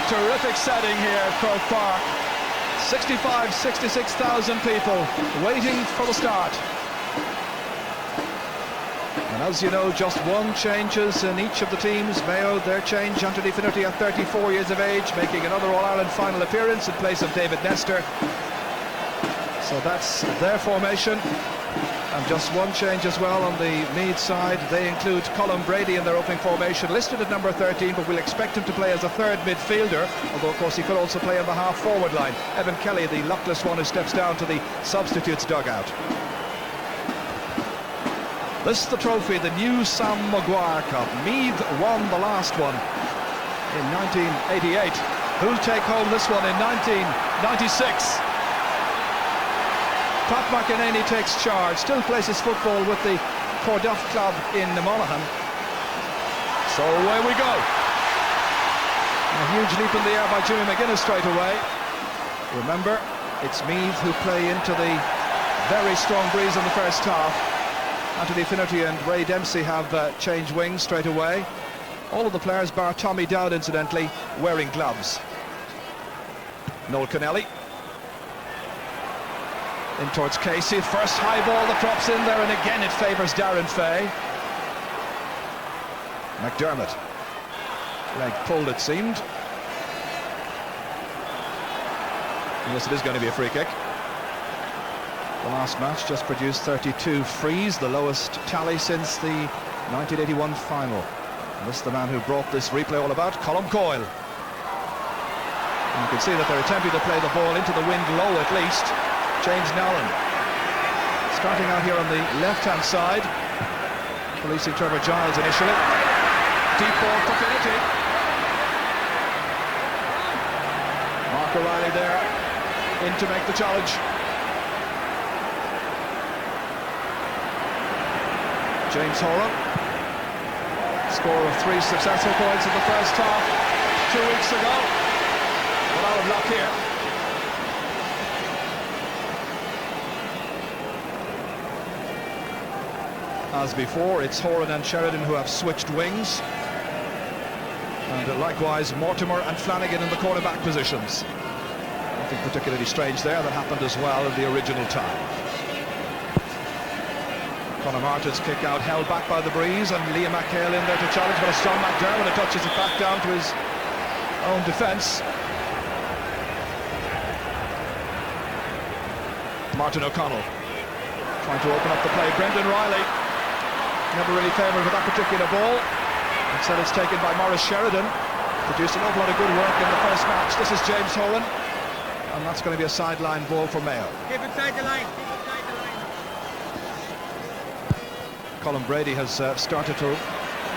terrific setting here at Croke Park. 66,000 people waiting for the start. And as you know, just one changes in each of the teams. Mayo, their change, Anthony Finnerty at 34 years of age, making another All-Ireland final appearance in place of David Nestor. So that's their formation. And just one change as well on the Meath side. They include Colin Brady in their opening formation, listed at number 13, but we'll expect him to play as a third midfielder, although of course he could also play on the half-forward line. Evan Kelly, the luckless one who steps down to the substitutes dugout. This is the trophy, the new Sam Maguire Cup. Meath won the last one in 1988. Who'll take home this one in 1996? Pat McEnany takes charge, still plays his football with the Corduff club in Monaghan. So away we go. A huge leap in the air by Jimmy McGuinness straight away. Remember, it's Meath who play into the very strong breeze in the first half. Anthony Finnerty and Ray Dempsey have changed wings straight away. All of the players, bar Tommy Dowd incidentally, wearing gloves. Noel Connelly. In towards Casey, first high ball that drops in there, and again it favours Darren Fay. McDermott. Leg pulled, it seemed. Yes, it is going to be a free kick. The last match just produced 32 frees, the lowest tally since the 1981 final. And this is the man who brought this replay all about, Colm Coyle. And you can see that they're attempting to play the ball into the wind low at least. James Nowlan starting out here on the left-hand side, policing Trevor Giles initially. Deep ball for Finnerty. Mark O'Reilly there in to make the challenge. James Horan, score of 3 successful points in the first half 2 weeks ago. But out of luck here. As before, it's Horan and Sheridan who have switched wings. And likewise, Mortimer and Flanagan in the cornerback positions. Nothing particularly strange there. That happened as well in the original time. Conor Martin's kick out held back by the breeze, and Liam McHale in there to challenge, but a strong McDermott touches it back down to his own defence. Martin O'Connell trying to open up the play. Brendan Riley never really favoured with that particular ball. Instead it's taken by Maurice Sheridan. Produced an awful lot of good work in the first match. This is James Horan, and that's going to be a sideline ball for Mayo. Keep inside the line. Colin Brady has started to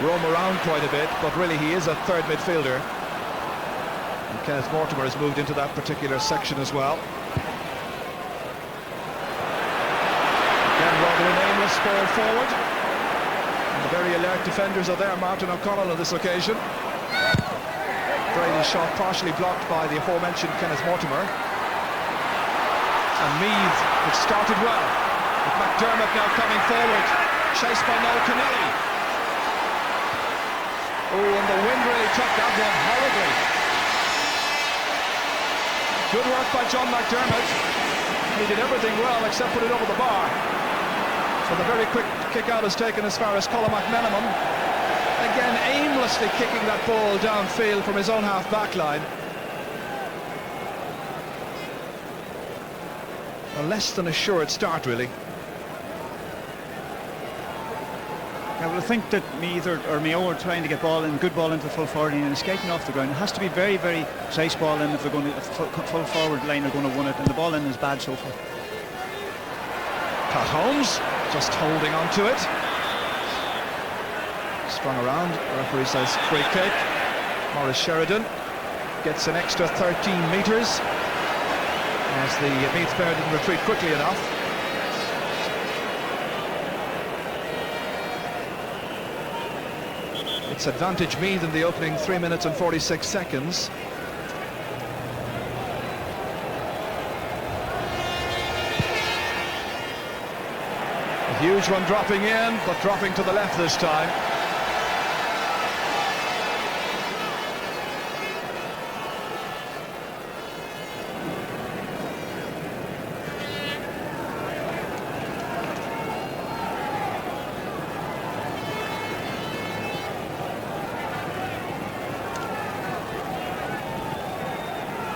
roam around quite a bit, but really he is a third midfielder. And Kenneth Mortimer has moved into that particular section as well. Again, rather an aimless ball forward. And the very alert defenders are there. Martin O'Connell on this occasion. Brady's shot partially blocked by the aforementioned Kenneth Mortimer. And Meath, it started well, with McDermott now coming forward. Chased by Noel Connelly. Oh, and the wind really took that one horribly. Good work by John McDermott. He did everything well except put it over the bar. So the very quick kick out is taken as far as Colin McMenamin. Again, aimlessly kicking that ball downfield from his own half-back line. A less than assured start, really. I would think that Meath or Mayo are trying to get good ball into the full forward line and escaping off the ground. It has to be very, very precise ball in if they're going to full forward line are going to win it, and the ball in is bad so far. Pat Holmes just holding on to it. Sprung around. The referee says free kick. Maurice Sheridan gets an extra 13 metres as the Meath player didn't retreat quickly enough. It's advantage Meath in the opening 3 minutes and 46 seconds. A huge one dropping in, but dropping to the left this time.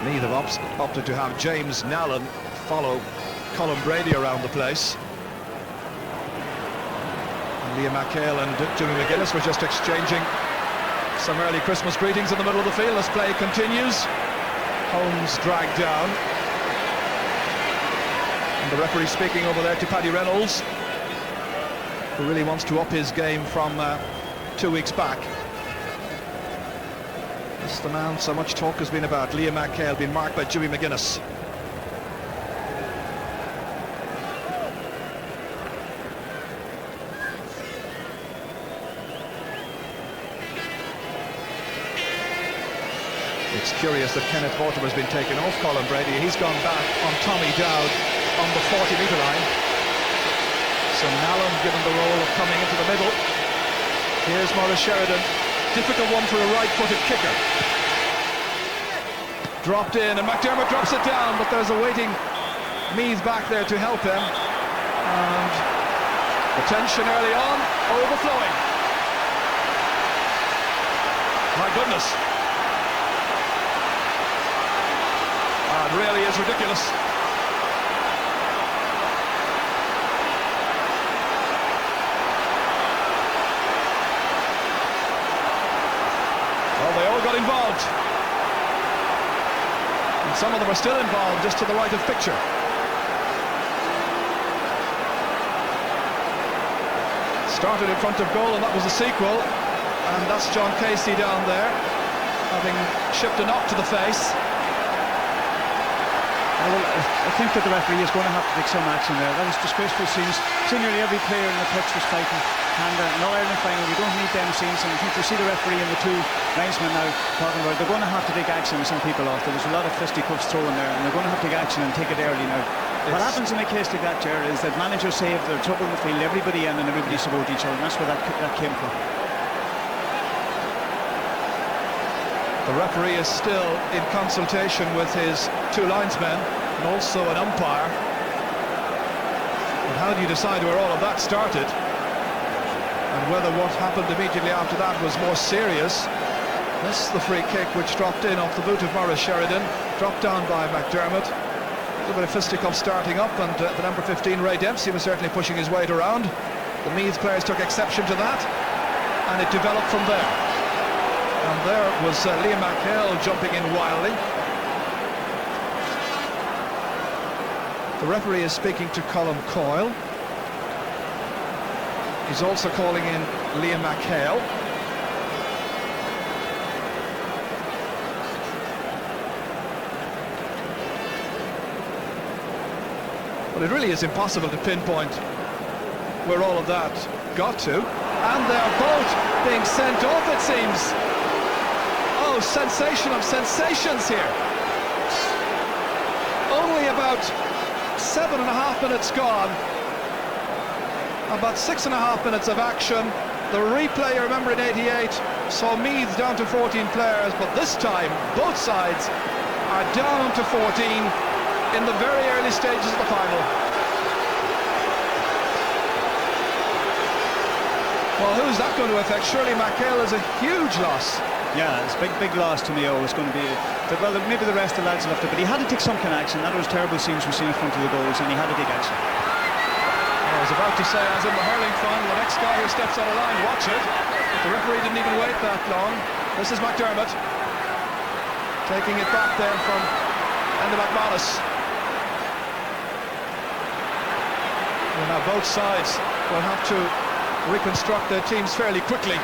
Meath have opted to have James Nallen follow Colin Brady around the place. And Liam McHale and Jimmy McGuinness were just exchanging some early Christmas greetings in the middle of the field as play continues. Holmes dragged down. And the referee speaking over there to Paddy Reynolds, who really wants to up his game from 2 weeks back. This is the man so much talk has been about. Liam McHale being marked by Jimmy McGuinness. It's curious that Kenneth Mortimer has been taken off Colin Brady. He's gone back on Tommy Dowd on the 40-metre line. So Nallen given the role of coming into the middle. Here's Maurice Sheridan. Difficult one for a right-footed kicker. Dropped in, and McDermott drops it down, but there's a waiting Meath back there to help him. And the tension early on, overflowing. My goodness. It really is ridiculous. Well, they all got involved. And some of them are still involved, just to the right of picture. Started in front of goal, and that was the sequel. And that's John Casey down there, having chipped a knock to the face. Well, I think that the referee is going to have to take some action there. That was disgraceful scenes. Nearly every player in the pitch was fighting. And in the All-Ireland final, we don't need them scenes. And I think you see the referee and the two linesmen now talking about it. They're going to have to take action with some people off. There was a lot of fisticuffs thrown there, and they're going to have to take action and take it early now. What happens in a case like that, Ger, is that managers say if there's trouble in the field, everybody in and everybody support each other. And that's where that came from. The referee is still in consultation with his two linesmen and also an umpire. And how do you decide where all of that started? And whether what happened immediately after that was more serious? This is the free kick which dropped in off the boot of Maurice Sheridan, dropped down by McDermott. A little bit of fisticuff starting up, and the number 15, Ray Dempsey, was certainly pushing his weight around. The Meath players took exception to that, and it developed from there. And there was Liam McHale jumping in wildly. The referee is speaking to Colm Coyle. He's also calling in Liam McHale. But it really is impossible to pinpoint where all of that got to. And they're both being sent off, it seems. Oh, sensation of sensations here. Only about 7.5 minutes gone. About 6.5 minutes of action. The replay, remember, in '88 saw Meath down to 14 players, but this time both sides are down to 14 in the very early stages of the final. Well, who's that going to affect? Surely McHale is a huge loss. Yeah, it's a big loss to Mayo. It's going to be, well, maybe the rest of the lads left it, but he had to take some kind of action. That was terrible scenes we've seen in front of the goals, and he had to take action. I was about to say, as in the hurling fun, the next guy who steps on a line, watch it. The referee didn't even wait that long. This is McDermott taking it back there from Enda McManus. Well, now both sides will have to reconstruct their teams fairly quickly.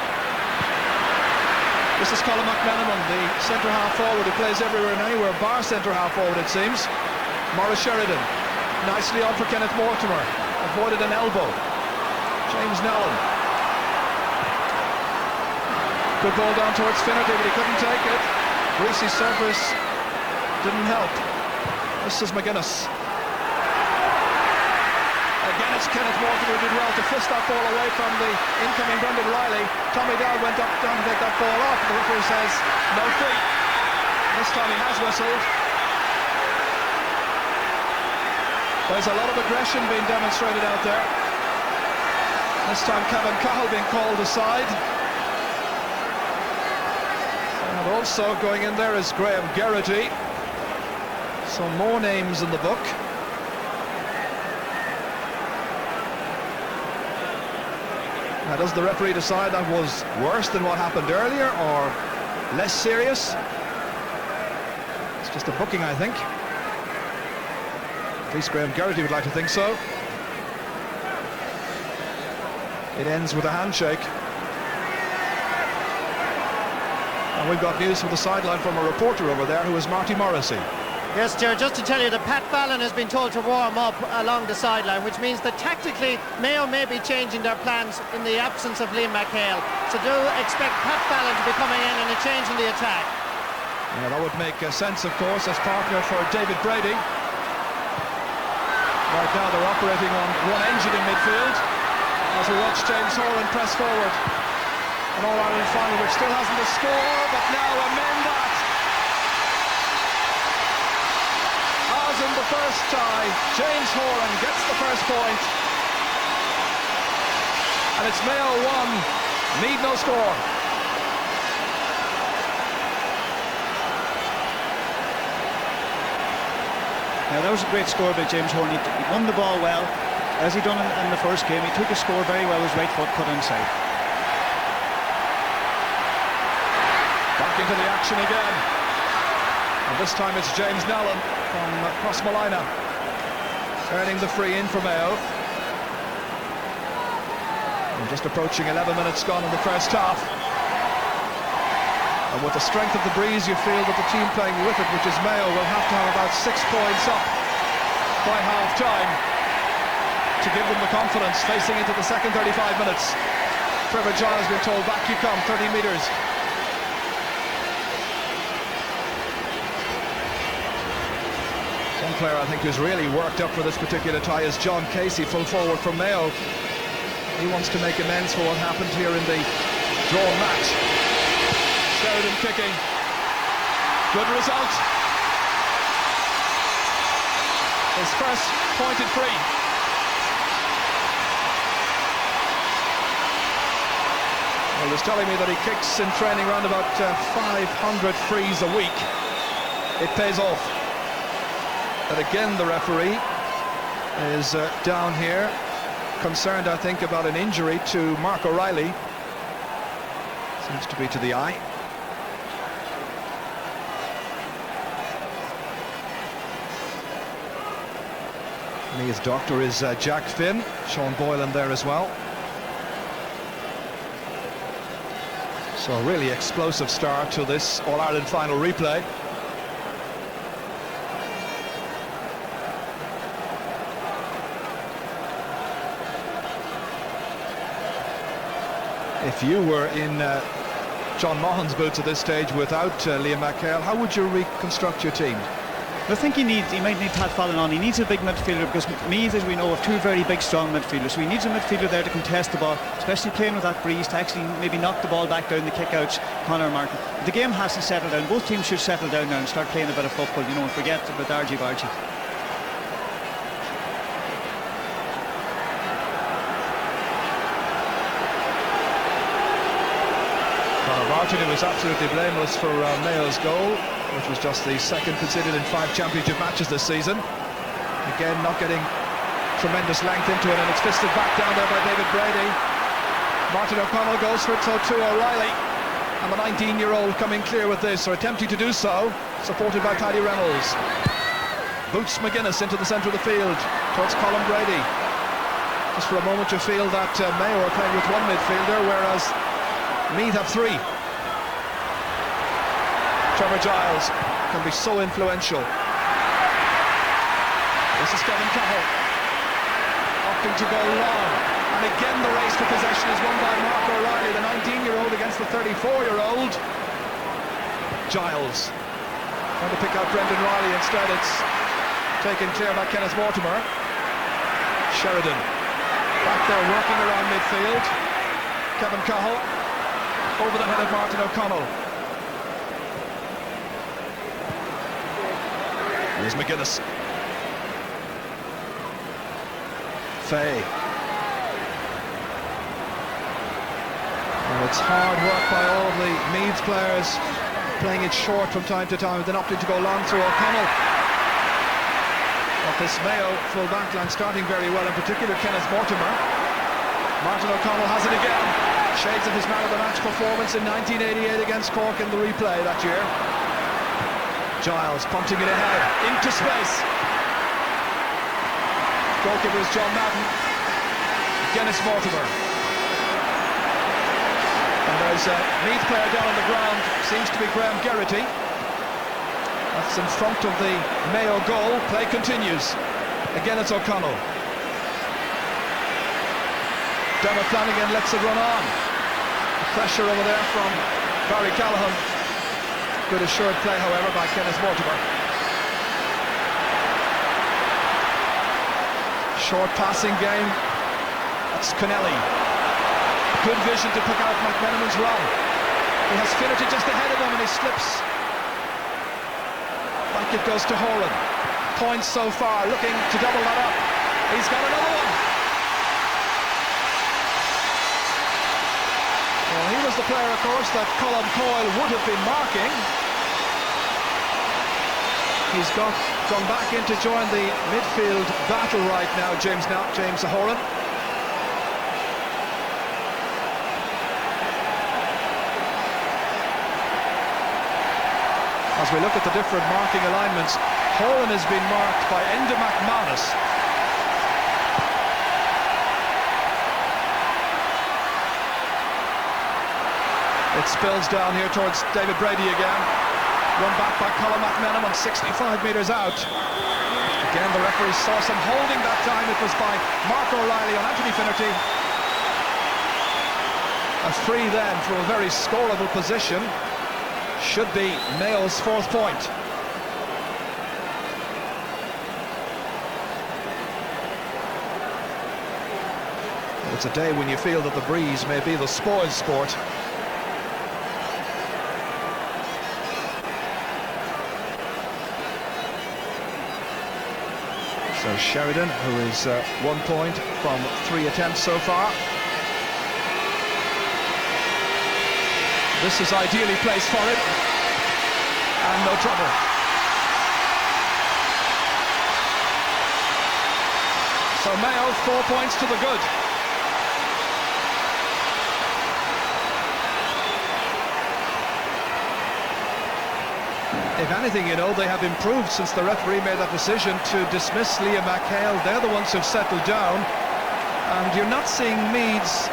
This is Colin McMenamin, the centre-half forward who plays everywhere and anywhere, bar centre-half forward, it seems. Maurice Sheridan, nicely on for Kenneth Mortimer, avoided an elbow. James Nallen. Good ball down towards Finnerty, but he couldn't take it. Greasy surface didn't help. This is McGuinness. Again, it's Kenneth Mortimer who did well to fist that ball away from the incoming Brendan Riley. Tommy Dowd went up down to take that ball off. The referee says no free. This time he has whistled. There's a lot of aggression being demonstrated out there. This time Kevin Cahill being called aside. And also going in there is Graham Geraghty. So more names in the book. Now, does the referee decide that was worse than what happened earlier or less serious? It's just a booking, I think. At least Graham Geraghty would like to think so. It ends with a handshake. And we've got news from the sideline from a reporter over there who is Marty Morrissey. Yes, Ger, just to tell you that Pat Fallon has been told to warm up along the sideline, which means that tactically Mayo may be changing their plans in the absence of Liam McHale. So do expect Pat Fallon to be coming in and a change in the attack. Yeah, that would make sense, of course, as partner for David Brady. Right now they're operating on one engine in midfield as we watch James Horan press forward. An All-Ireland final which still hasn't a score, but now amend that. As in the first tie, James Horan gets the first point. And it's Mayo 1, Meath no score. Now that was a great score by James Horan. He won the ball well, as he done in the first game. He took his score very well, his right foot cut inside. Back into the action again. And this time it's James Nellen from Crossmolina earning the free in for Mayo. And just approaching 11 minutes gone in the first half. And with the strength of the breeze, you feel that the team playing with it, which is Mayo, will have to have about 6 points up by half-time to give them the confidence facing into the second 35 minutes. Trevor Giles has been told, back you come, 30 metres. One player I think who's really worked up for this particular tie is John Casey, full forward from Mayo. He wants to make amends for what happened here in the drawn match. Sheridan kicking. Good result. His first pointed free. Well, he was telling me that he kicks in training around about 500 frees a week. It pays off. But again, the referee is down here, concerned, I think, about an injury to Mark O'Reilly. Seems to be to the eye. His doctor is Jack Finn, Sean Boylan there as well. So a really explosive start to this All-Ireland final replay. If you were in John Mahon's boots at this stage without Liam McHale, how would you reconstruct your team? I think he might need Pat Fallon on. He needs a big midfielder because Meath, as we know, have two very big, strong midfielders. So he needs a midfielder there to contest the ball, especially playing with that breeze to actually maybe knock the ball back down the kick-outs, Conor Martin. The game has to settle down. Both teams should settle down now and start playing a bit of football, you know, and forget about argy-bargy. Martin, who was absolutely blameless for Mayo's goal, which was just the second conceded in 5 championship matches this season. Again, not getting tremendous length into it, and it's fisted back down there by David Brady. Martin O'Connell goes for it, so too O'Reilly. And the 19-year-old coming clear with this, or attempting to do so, supported by Paddy Reynolds. Boots McGuinness into the centre of the field, towards Colin Brady. Just for a moment you feel that Mayo are playing with one midfielder, whereas Meath have 3. Trevor Giles can be so influential. This is Kevin Cahill opting to go long, and again the race for possession is won by Mark O'Reilly, the 19-year-old against the 34-year-old Giles. Trying to pick out Brendan Riley, instead it's taken clear by Kenneth Mortimer. Sheridan back there working around midfield. Kevin Cahill over the head of Martin O'Connell. Here's McGuinness. Fay. And it's hard work by all of the Meath players, playing it short from time to time, then opting to go long through O'Connell. of this Mayo full back line starting very well, in particular Kenneth Mortimer. Martin O'Connell has it again. Shades of his man of the match performance in 1988 against Cork in the replay that year. Giles punting it ahead into space. Goalkeeper is John Madden. Dennis Mortimer. And there's a Meath player down on the ground, seems to be Graham Geraghty. That's in front of the Mayo goal. Play continues. Again it's O'Connell. Dermot Flanagan lets it run on. Pressure over there from Barry Callaghan. Good assured play, however, by Kenneth Mortimer. Short passing game. That's Connelly. Good vision to pick out McMenamin's run. He has Finnerty just ahead of him and he slips. Back it goes to Horan. Points so far, looking to double that up. He's got another one. Well, he was the player, of course, that Colm Coyle would have been marking. He's gone back in to join the midfield battle right now, James Horan. As we look at the different marking alignments, Horan has been marked by Enda McManus. It spills down here towards David Brady again. Run back by Colm McMenamin, 65 metres out. Again, the referee saw some holding that time. It was by Mark O'Reilly on Anthony Finnerty. A free then from a very scoreable position. Should be Mayo's fourth point. It's a day when you feel that the breeze may be the spoil sport. So Sheridan, who is 1 point from 3 attempts so far. This is ideally placed for him, and no trouble. So Mayo, 4 points to the good. If anything, you know, they have improved since the referee made that decision to dismiss Liam McHale. They're the ones who've settled down, and you're not seeing Meath's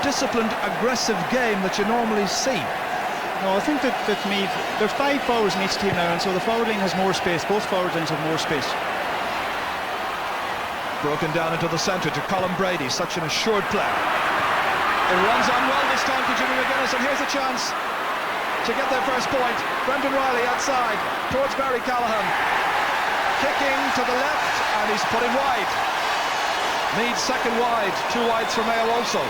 disciplined, aggressive game that you normally see. No, I think that Meath, there are 5 forwards in each team now, and so the forward line has more space. Both forward lines have more space. Broken down into the centre to Colm Brady, such an assured play. It runs on well this time to Jimmy McGuinness, and here's a chance to get their first point. Brendan Riley outside towards Barry Callaghan, kicking to the left, and he's put it wide. Meath's second wide, 2 wides for Mayo also.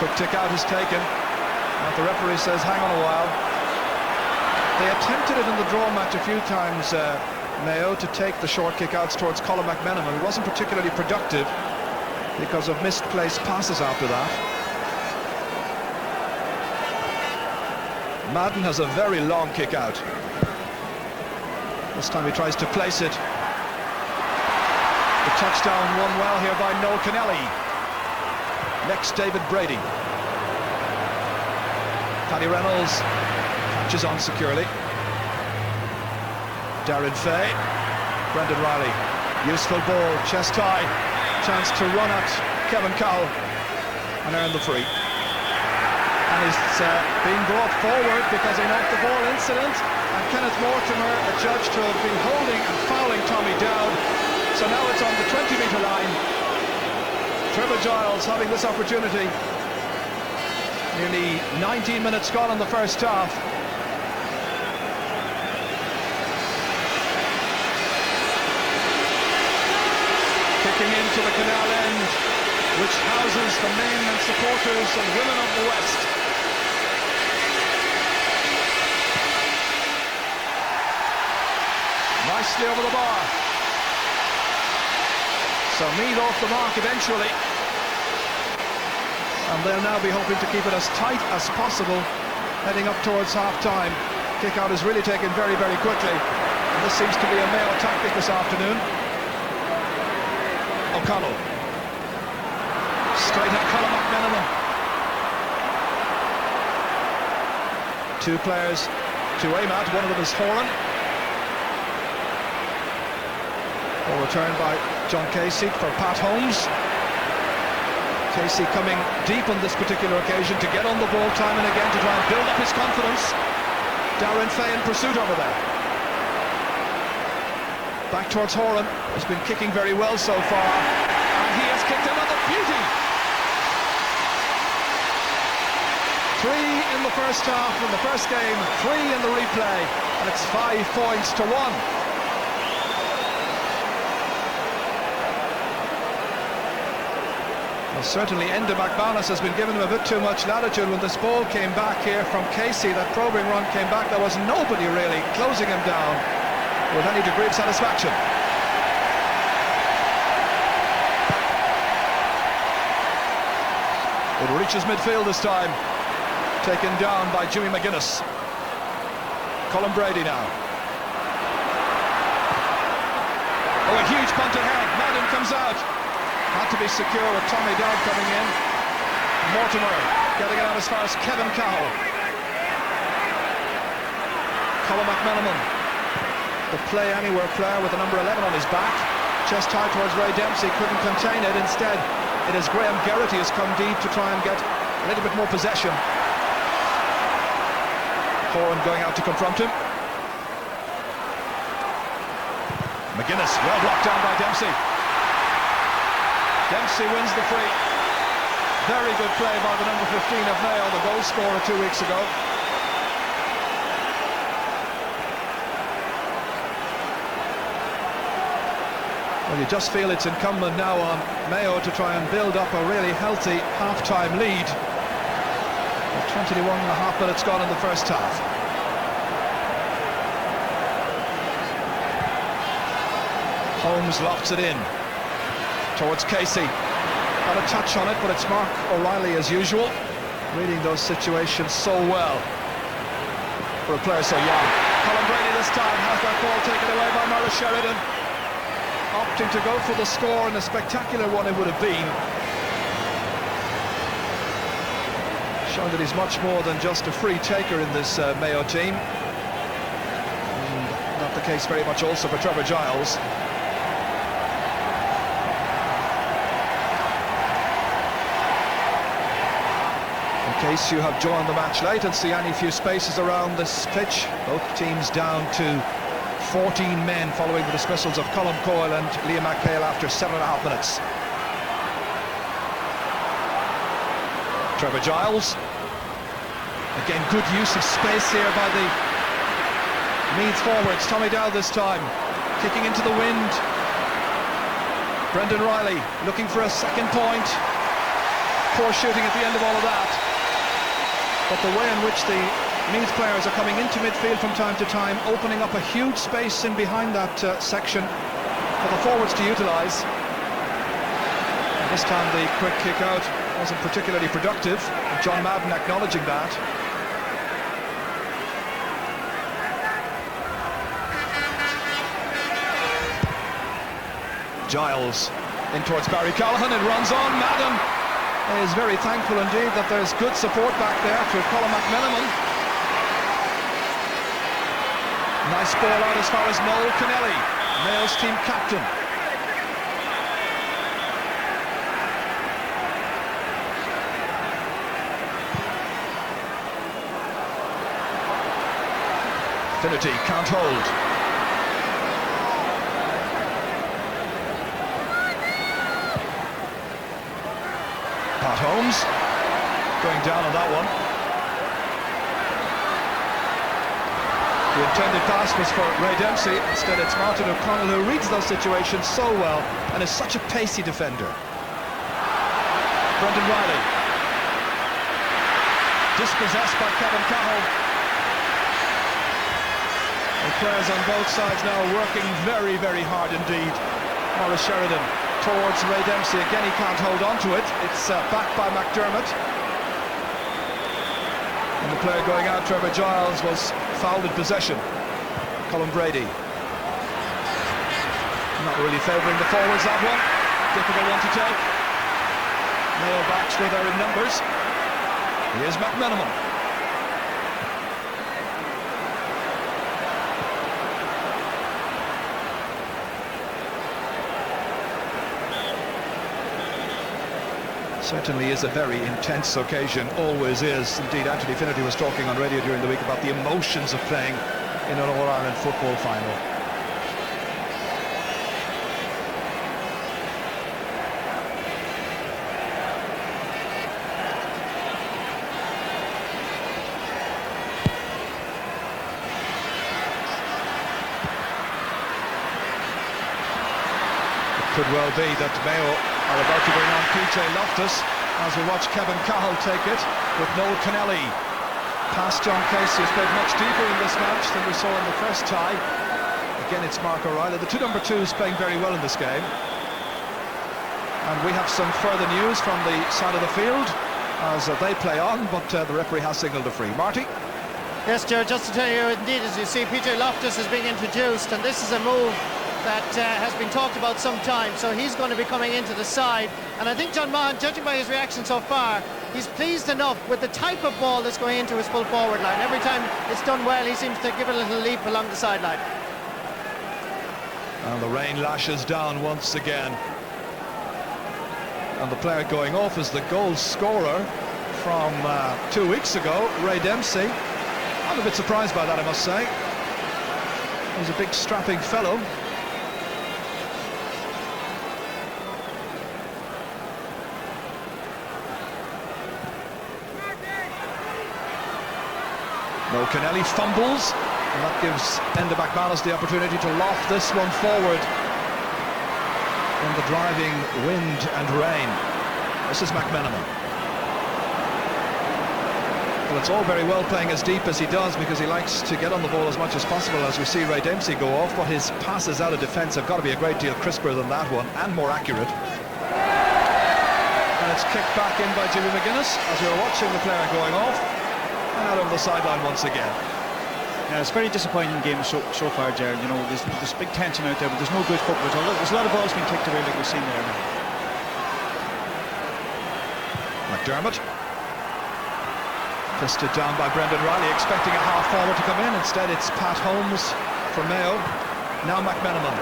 Quick tick out is taken, and the referee says hang on a while. They attempted it in the draw match a few times, Mayo, to take the short kick outs towards Colm McMenamin. It wasn't particularly productive because of misplaced passes after that. Madden has a very long kick out. This time he tries to place it. The touchdown won well here by Noel Kennelly. Next, David Brady. Paddy Reynolds catches on securely. Darren Fay. Brendan Riley. Useful ball, chest high. Chance to run at Kevin Cowell and earn the free. And it's being brought forward because he knocked the ball incident, and Kenneth Mortimer adjudged to have been holding and fouling Tommy Dowd. So now it's on the 20-metre line. Trevor Giles having this opportunity. Nearly 19 minutes gone in the first half. Kicking into the canal end, which houses the men and supporters and women of the West. Nicely over the bar. So Meath off the mark eventually. And they'll now be hoping to keep it as tight as possible heading up towards half-time. Kick out is really taken very, very quickly. This seems to be a Mayo tactic this afternoon. O'Connell. Straight at Colin McMenamin. Two players to aim at, one of them is Horan. Ball returned by John Casey for Pat Holmes. Casey coming deep on this particular occasion to get on the ball time and again to try and build up his confidence. Darren Fay in pursuit over there. Back towards Horan, who's been kicking very well so far, and he has kicked another beauty. 3 in the first half in the first game, 3 in the replay, and it's 5 points to 1. Well, certainly Enda McManus has been giving him a bit too much latitude. When this ball came back here from Casey, that probing run came back, there was nobody really closing him down with any degree of satisfaction. It reaches midfield this time, taken down by Jimmy McGuinness. Colin Brady now. Oh, a huge punt ahead. Madden comes out. Had to be secure with Tommy Dowd coming in. Mortimer getting it out as far as Kevin Cowell. Colin McMenamin, the play anywhere player with the number 11 on his back. Chest high towards Ray Dempsey, couldn't contain it. Instead, it is Graham Geraghty has come deep to try and get a little bit more possession. Horan going out to confront him. McGuinness, well blocked down by Dempsey. Dempsey wins the free. Very good play by the number 15 of Mayo, the goal scorer 2 weeks ago. Well, you just feel it's incumbent now on Mayo to try and build up a really healthy half-time lead. 21 and a half minutes gone in the first half. Holmes lofts it in towards Casey. Got a touch on it, but it's Mark O'Reilly as usual, reading those situations so well for a player so young. Colin Brady this time has that ball taken away by Maurice Sheridan, opting to go for the score, and a spectacular one it would have been. Showing that he's much more than just a free taker in this Mayo team. And not the case very much also for Trevor Giles. In case you have joined the match late and see any few spaces around this pitch, both teams down to 14 men following the dismissals of Colm Coyle and Liam McHale after 7.5 minutes. Trevor Giles. Again, good use of space here by the Meath forwards. Tommy Dowd this time, kicking into the wind. Brendan Riley looking for a second point. Poor shooting at the end of all of that. But the way in which the Meath players are coming into midfield from time to time, opening up a huge space in behind that section for the forwards to utilise. This time the quick kick out wasn't particularly productive. John Madden acknowledging that. Giles in towards Barry Callahan, it runs on. Madden is very thankful indeed that there's good support back there to Colin McMenamin. Nice ball out as far as Noel Kennelly, Mayo's team captain. Finnerty can't hold. Pat Holmes going down on that one. The intended pass was for Ray Dempsey. Instead it's Martin O'Connell, who reads those situations so well and is such a pacey defender. Brendan Riley. Dispossessed by Kevin Cowell. The players on both sides now working very, very hard indeed. Maurice Sheridan towards Ray Dempsey. Again, he can't hold on to it. It's backed by McDermott. And the player going out, Trevor Giles, was fouled in possession. Colin Brady. Not really favouring the forwards, that one. Difficult one to take. Mayo backs were there in numbers. Here's McMenamin. Certainly is a very intense occasion, always is. Indeed, Anthony Finnerty was talking on radio during the week about the emotions of playing in an All-Ireland football final. It could well be that Mayo are about to bring on PJ Loftus as we watch Kevin Cahill take it with Noel Kennelly. Past John Casey, has played much deeper in this match than we saw in the first tie. Again, it's Mark O'Reilly. The two number twos playing very well in this game. And we have some further news from the side of the field as they play on, but the referee has signalled a free. Marty? Yes, Joe, just to tell you, indeed, as you see, PJ Loftus is being introduced, and this is a move that has been talked about some time, so he's going to be coming into the side. And I think John Mahan, judging by his reaction so far, he's pleased enough with the type of ball that's going into his full forward line. Every time it's done well, he seems to give it a little leap along the sideline. And the rain lashes down once again. And the player going off is the goal scorer from 2 weeks ago, Ray Dempsey. I'm a bit surprised by that, I must say. He's a big strapping fellow. No, Kennelly fumbles, and that gives Enda McManus the opportunity to loft this one forward in the driving wind and rain. This is McMenamin. Well, it's all very well playing as deep as he does because he likes to get on the ball as much as possible, as we see Ray Dempsey go off, but his passes out of defence have got to be a great deal crisper than that one, and more accurate. And it's kicked back in by Jimmy McGuinness as we were watching the player going off. And out over the sideline once again. Yeah, it's a very disappointing game so far, Jared. You know, there's big tension out there, but there's no good football. There's a lot of balls being kicked away like we've seen there. McDermott. Fisted down by Brendan Riley, expecting a half forward to come in. Instead, it's Pat Holmes for Mayo. Now McMenamin.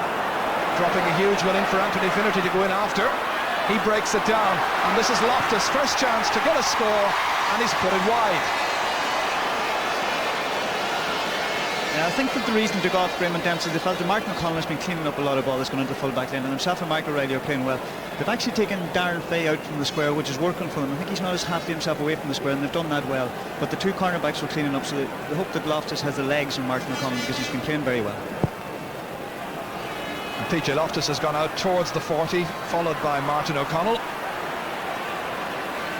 Dropping a huge one in for Anthony Finnerty to go in after. He breaks it down, and this is Loftus' first chance to get a score, and he's put it wide. Yeah, I think that the reason they got Raymond Dempsey, they felt that Martin O'Connell has been cleaning up a lot of ball that's going into the full back line, and himself and Michael O'Reilly are playing well. They've actually taken Darren Fay out from the square, which is working for them. I think he's not as happy himself away from the square, and they've done that well. But the two cornerbacks were cleaning up, so they hope that Loftus has the legs on Martin O'Connell because he's been playing very well. And PJ Loftus has gone out towards the 40, followed by Martin O'Connell.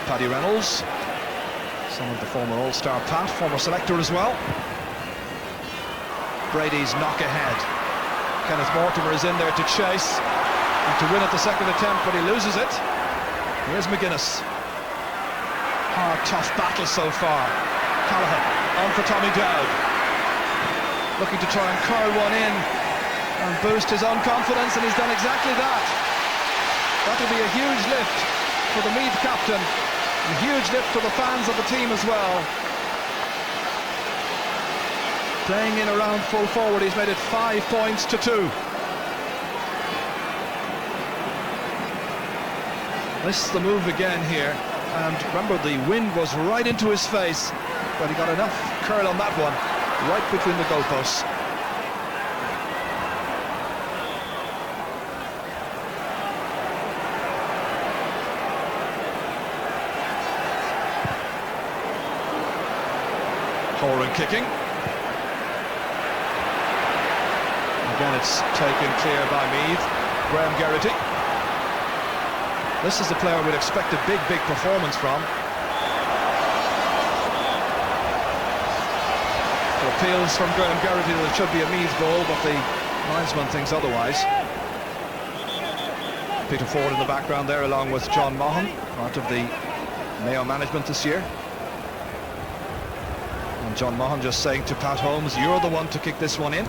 Paddy Reynolds, son of the former All-Star Pat, former selector as well. Brady's knock ahead. Kenneth Mortimer is in there to chase and to win at the second attempt, but he loses it. Here's McGuinness. Hard, tough battle so far. Callahan on for Tommy Dowd. Looking to try and curl one in and boost his own confidence, and he's done exactly that. That'll be a huge lift for the Meath captain, and a huge lift for the fans of the team as well. Playing in around full forward, he's made it 5 points to 2. This is the move again here, and remember the wind was right into his face, but he got enough curl on that one, right between the goalposts. Horan kicking. Again, it's taken clear by Meath. Graham Geraghty. This is the player we'd expect a big performance from. So appeals from Graham Geraghty that it should be a Meath goal, but the linesman thinks otherwise. Peter Ford in the background there, along with John Mahan, part of the Mayo management this year. And John Mahan just saying to Pat Holmes, you're the one to kick this one in.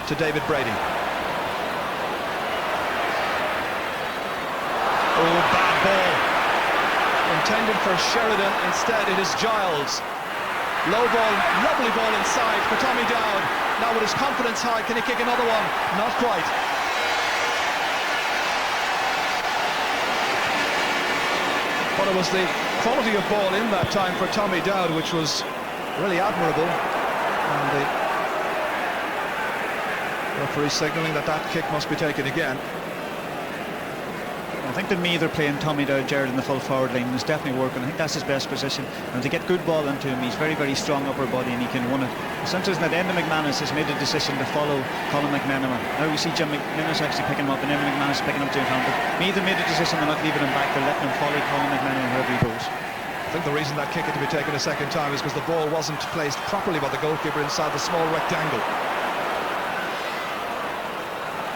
To David Brady. Oh, bad ball. Intended for Sheridan, instead it is Giles. Low ball, lovely ball inside for Tommy Dowd. Now with his confidence high, can he kick another one? Not quite. But it was the quality of ball in that time for Tommy Dowd which was really admirable. And the referee signalling that that kick must be taken again. I think that Meath are playing Tommy Dowd Gerald in the full forward line, and it's definitely working. I think that's his best position, and to get good ball into him, he's very, very strong upper body and he can win it. It's interesting that Enda McManus has made a decision to follow Colin McMenamin. Now we see Jim McManus actually picking him up and Enda McManus picking up James Hamilton. But Meath have made a decision, they're not leaving him back, they're letting him follow Colin McMenamin wherever he goes. I think the reason that kick had to be taken a second time is because the ball wasn't placed properly by the goalkeeper inside the small rectangle.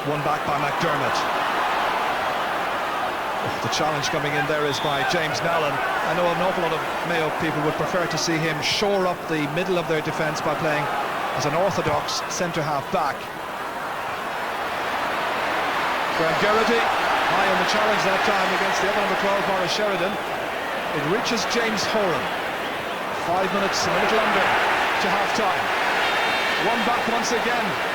One back by McDermott. The challenge coming in there is by James Nallen. I know an awful lot of Mayo people would prefer to see him shore up the middle of their defence by playing as an orthodox centre-half back. Graham Geraghty high on the challenge that time against the other number 12, Maurice Sheridan. It reaches James Horan. 5 minutes and a little under to half-time. One back once again.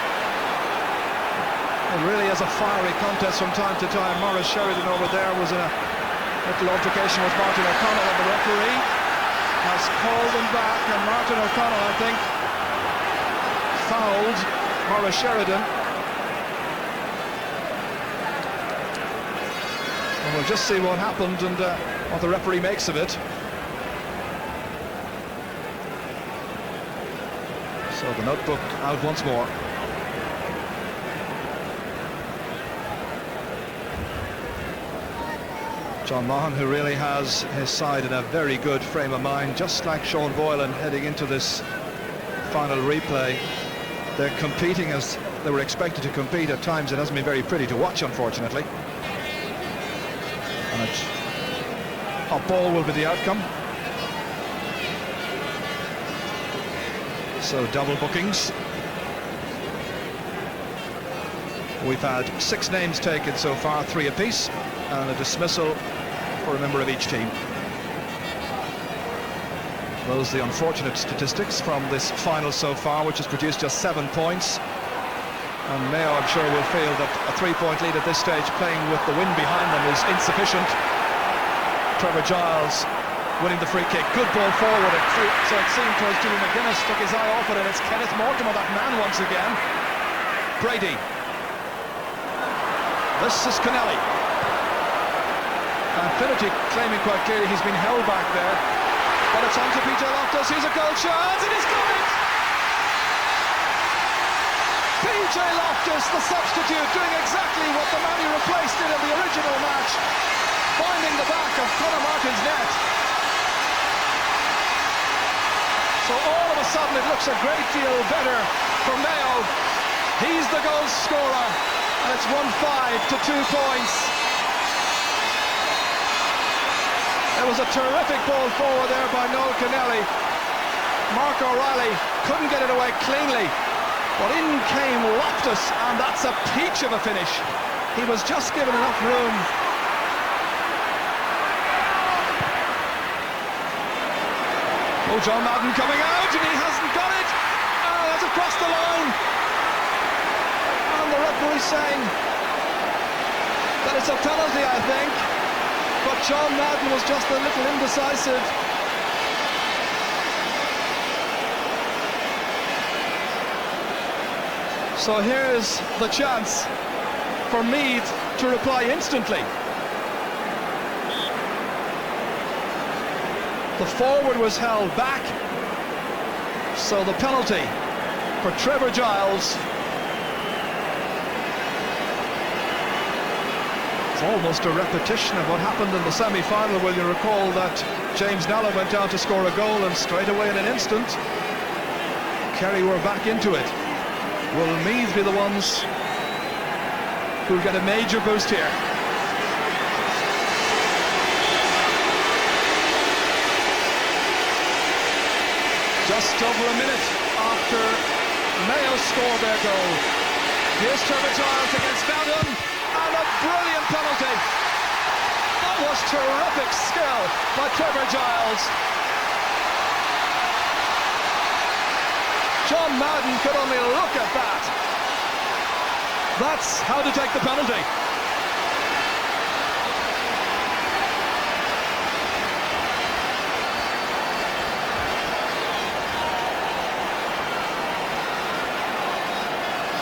It really is a fiery contest from time to time. Maurice Sheridan over there was in a little altercation with Martin O'Connell, and the referee has called him back, and Martin O'Connell, I think, fouled Maurice Sheridan. And we'll just see what happened and what the referee makes of it. So the notebook out once more. John Maughan, who really has his side in a very good frame of mind, just like Sean Boylan heading into this final replay. They're competing as they were expected to compete. At times it hasn't been very pretty to watch, unfortunately. And a ball will be the outcome. So double bookings. We've had 6 names taken so far, 3 apiece, and a dismissal for a member of each team. Those are the unfortunate statistics from this final so far, which has produced just 7 points. And Mayo, I'm sure, will feel that a 3-point lead at this stage, playing with the wind behind them, is insufficient. Trevor Giles winning the free kick. Good ball forward. So it seemed towards Jimmy McGuinness, took his eye off it, and it's Kenneth Mortimer, that man once again. Brady. This is Connelly. And Finnerty claiming quite clearly he's been held back there. But it's on to PJ Loftus. Here's a goal chance, and he's got it! PJ Loftus, the substitute, doing exactly what the man he replaced did in the original match, finding the back of Conor Martin's net. So all of a sudden it looks a great deal better for Mayo. He's the goal scorer, and it's 1-5 to 2 points. It was a terrific ball forward there by Noel Connelly. Mark O'Reilly couldn't get it away cleanly, but in came Loftus, and that's a peach of a finish. He was just given enough room. Oh, John Madden coming out, and he hasn't got it. Oh, that's across the line. And the referee saying that it's a penalty, I think. But John Madden was just a little indecisive. So here's the chance for Meath to reply instantly. The forward was held back, so the penalty for Trevor Giles. It's almost a repetition of what happened in the semi-final. Will you recall that James Nallen went down to score a goal, and straight away in an instant Kerry were back into it. Will Meath be the ones who'll get a major boost here? Just over a minute after Mayo scored their goal. Here's Trevor Giles against Bowden, and a brilliant penalty. That was terrific skill by Trevor Giles. John Madden could only look at that. That's how to take the penalty.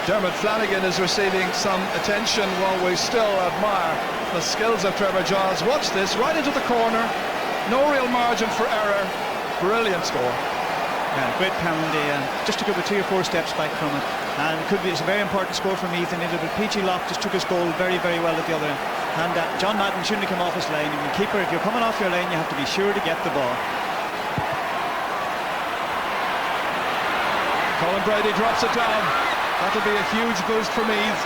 Dermot Flanagan is receiving some attention while we still admire the skills of Trevor Giles. Watch this, right into the corner, no real margin for error, brilliant score. Yeah, great penalty, just took about 3 or 4 steps back from it, and it's a very important score for Meath, and it. Peachy Lock just took his goal very, very well at the other end, and John Madden shouldn't have come off his line. And the keeper, if you're coming off your line, you have to be sure to get the ball. Colin Brady drops it down. That'll be a huge boost for Meath.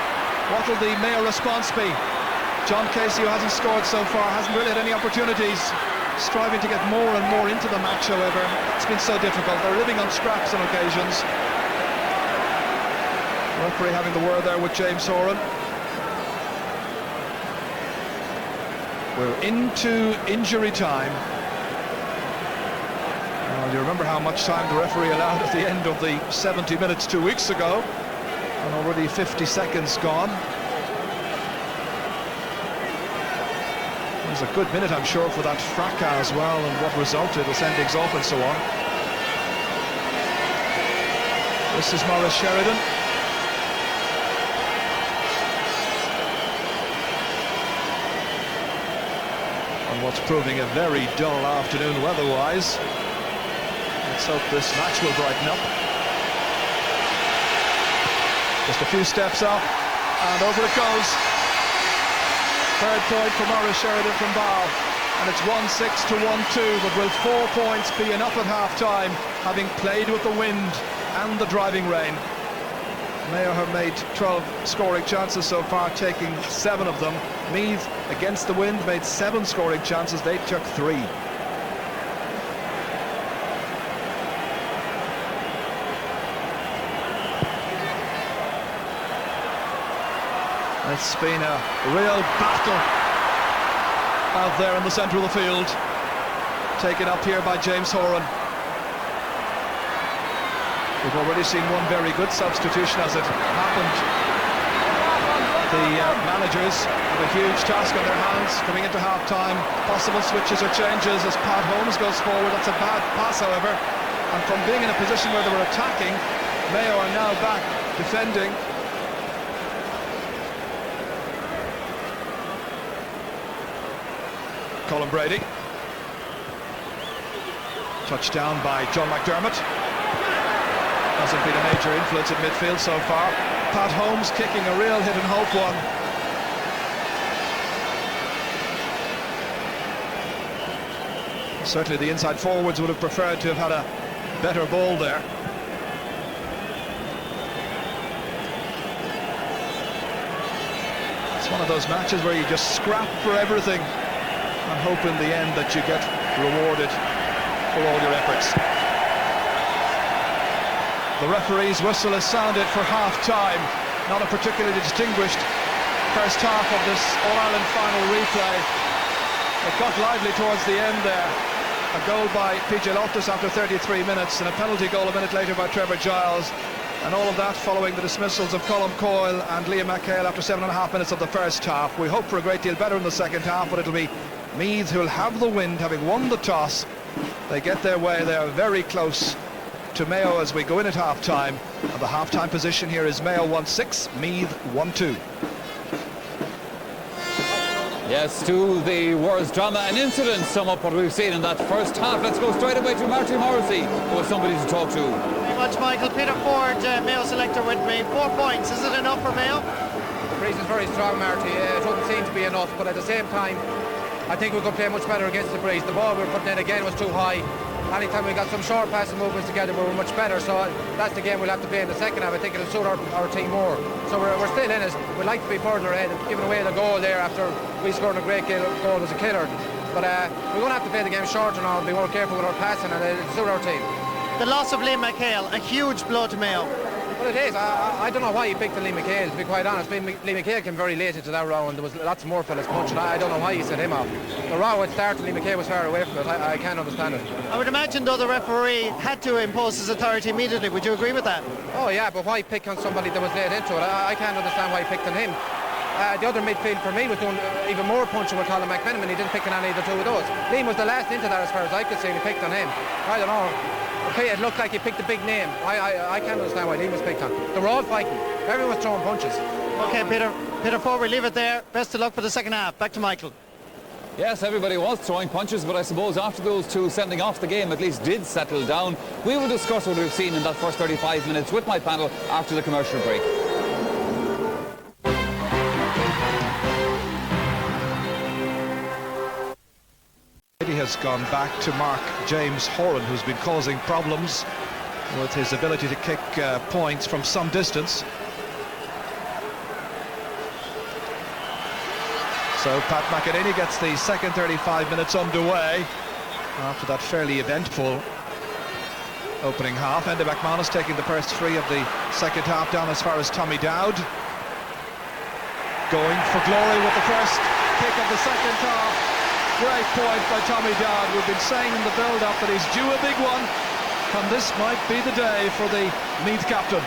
What will the Mayo response be? John Casey, who hasn't scored so far, hasn't really had any opportunities. Striving to get more and more into the match, however. It's been so difficult. They're living on scraps on occasions. Referee having the word there with James Horan. We're into injury time. You remember how much time the referee allowed at the end of the 70 minutes 2 weeks ago. And already 50 seconds gone. There's a good minute, I'm sure, for that fracas as well, and what resulted, the sendings off and so on. This is Maurice Sheridan. On what's proving a very dull afternoon weather-wise. Let's hope this match will brighten up. Just a few steps up, and over it goes. Third point for Maurice Sheridan from Bow, and it's 1-6 to 1-2, but will 4 points be enough at half-time, having played with the wind and the driving rain? Mayo have made 12 scoring chances so far, taking 7 of them. Meath, against the wind, made 7 scoring chances, they took 3. It's been a real battle out there in the centre of the field, taken up here by James Horan. We've already seen one very good substitution as it happened. The managers have a huge task on their hands coming into half-time. Possible switches or changes as Pat Holmes goes forward. That's a bad pass, however. And from being in a position where they were attacking, Mayo are now back defending. Colin Brady. Touchdown by John McDermott. Hasn't been a major influence in midfield so far. Pat Holmes kicking a real hit and hope one. Certainly the inside forwards would have preferred to have had a better ball there. It's one of those matches where you just scrap for everything and hope in the end that you get rewarded for all your efforts. The referee's whistle has sounded for half-time. Not a particularly distinguished first half of this All-Ireland final replay. It got lively towards the end there. A goal by PJ Loftus after 33 minutes and a penalty goal a minute later by Trevor Giles. And all of that following the dismissals of Colm Coyle and Liam McHale after 7.5 minutes of the first half. We hope for a great deal better in the second half, but it'll be Meath who'll have the wind, having won the toss. They get their way. They are very close to Mayo as we go in at half-time. And the half-time position here is Mayo 1-6, Meath 1-2. Yes, to the words, drama and incidents sum up what we've seen in that first half. Let's go straight away to Marty Morrissey, who has somebody to talk to. Very much, Michael. Peter Ford, Mayo selector with me. 4 points, is it enough for Mayo? The breeze is very strong, Marty. It doesn't seem to be enough, but at the same time, I think we could play much better against the breeze. The ball we were putting in again was too high. Anytime we got some short passing movements together, we were much better. So that's the game we'll have to play in the second half. I think it'll suit our team more. So we're still in it. We'd like to be further ahead, giving away the goal there after we scored a great goal as a killer. But we're going to have to play the game shorter now and be more careful with our passing, and it'll suit our team. The loss of Liam McHale, a huge blow to Mayo. Well, it is. I don't know why he picked Lee McHale, to be quite honest. Lee McHale came very late into that row, and there was lots more fellas punching. I don't know why he set him off. The row had started, Lee McHale was far away from it. I can't understand it. I would imagine, though, the referee had to impose his authority immediately. Would you agree with that? Oh, yeah, but why pick on somebody that was late into it? I can't understand why he picked on him. The other midfield for me was doing even more punching with Colin McMenamin. He didn't pick on any of the two of those. Liam was the last into that as far as I could see, and he picked on him. I don't know. Okay, it looked like he picked a big name. I can't understand why Liam was picked on. They were all fighting. Everyone was throwing punches. Okay, Peter Ford, we leave it there. Best of luck for the second half. Back to Michael. Yes, everybody was throwing punches, but I suppose after those two sending off, the game at least did settle down. We will discuss what we've seen in that first 35 minutes with my panel after the commercial break. He has gone back to mark James Horan, who's been causing problems with his ability to kick points from some distance. So Pat McEnany gets the second 35 minutes underway after that fairly eventful opening half. Enda McManus taking the first three of the second half down as far as Tommy Dowd. Going for glory with the first kick of the second half. Great point by Tommy Dowd. We've been saying in the build-up that he's due a big one, and this might be the day for the Meath captain.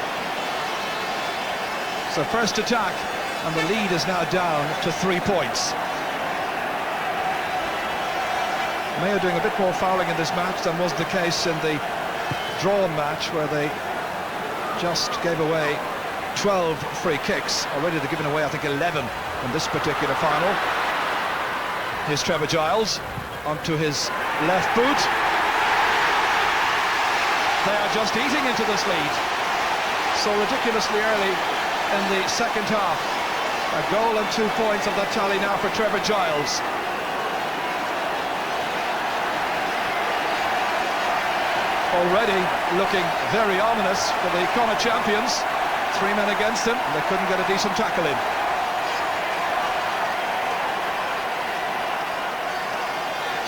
So first attack, and the lead is now down to 3 points. Mayo doing a bit more fouling in this match than was the case in the drawn match, where they just gave away 12 free kicks. Already they've given away, I think, 11 in this particular final. Here's Trevor Giles onto his left boot. They are just eating into this lead. So ridiculously early in the second half. A goal and 2 points of that tally now for Trevor Giles. Already looking very ominous for the Connacht champions. 3 men against him, and they couldn't get a decent tackle in.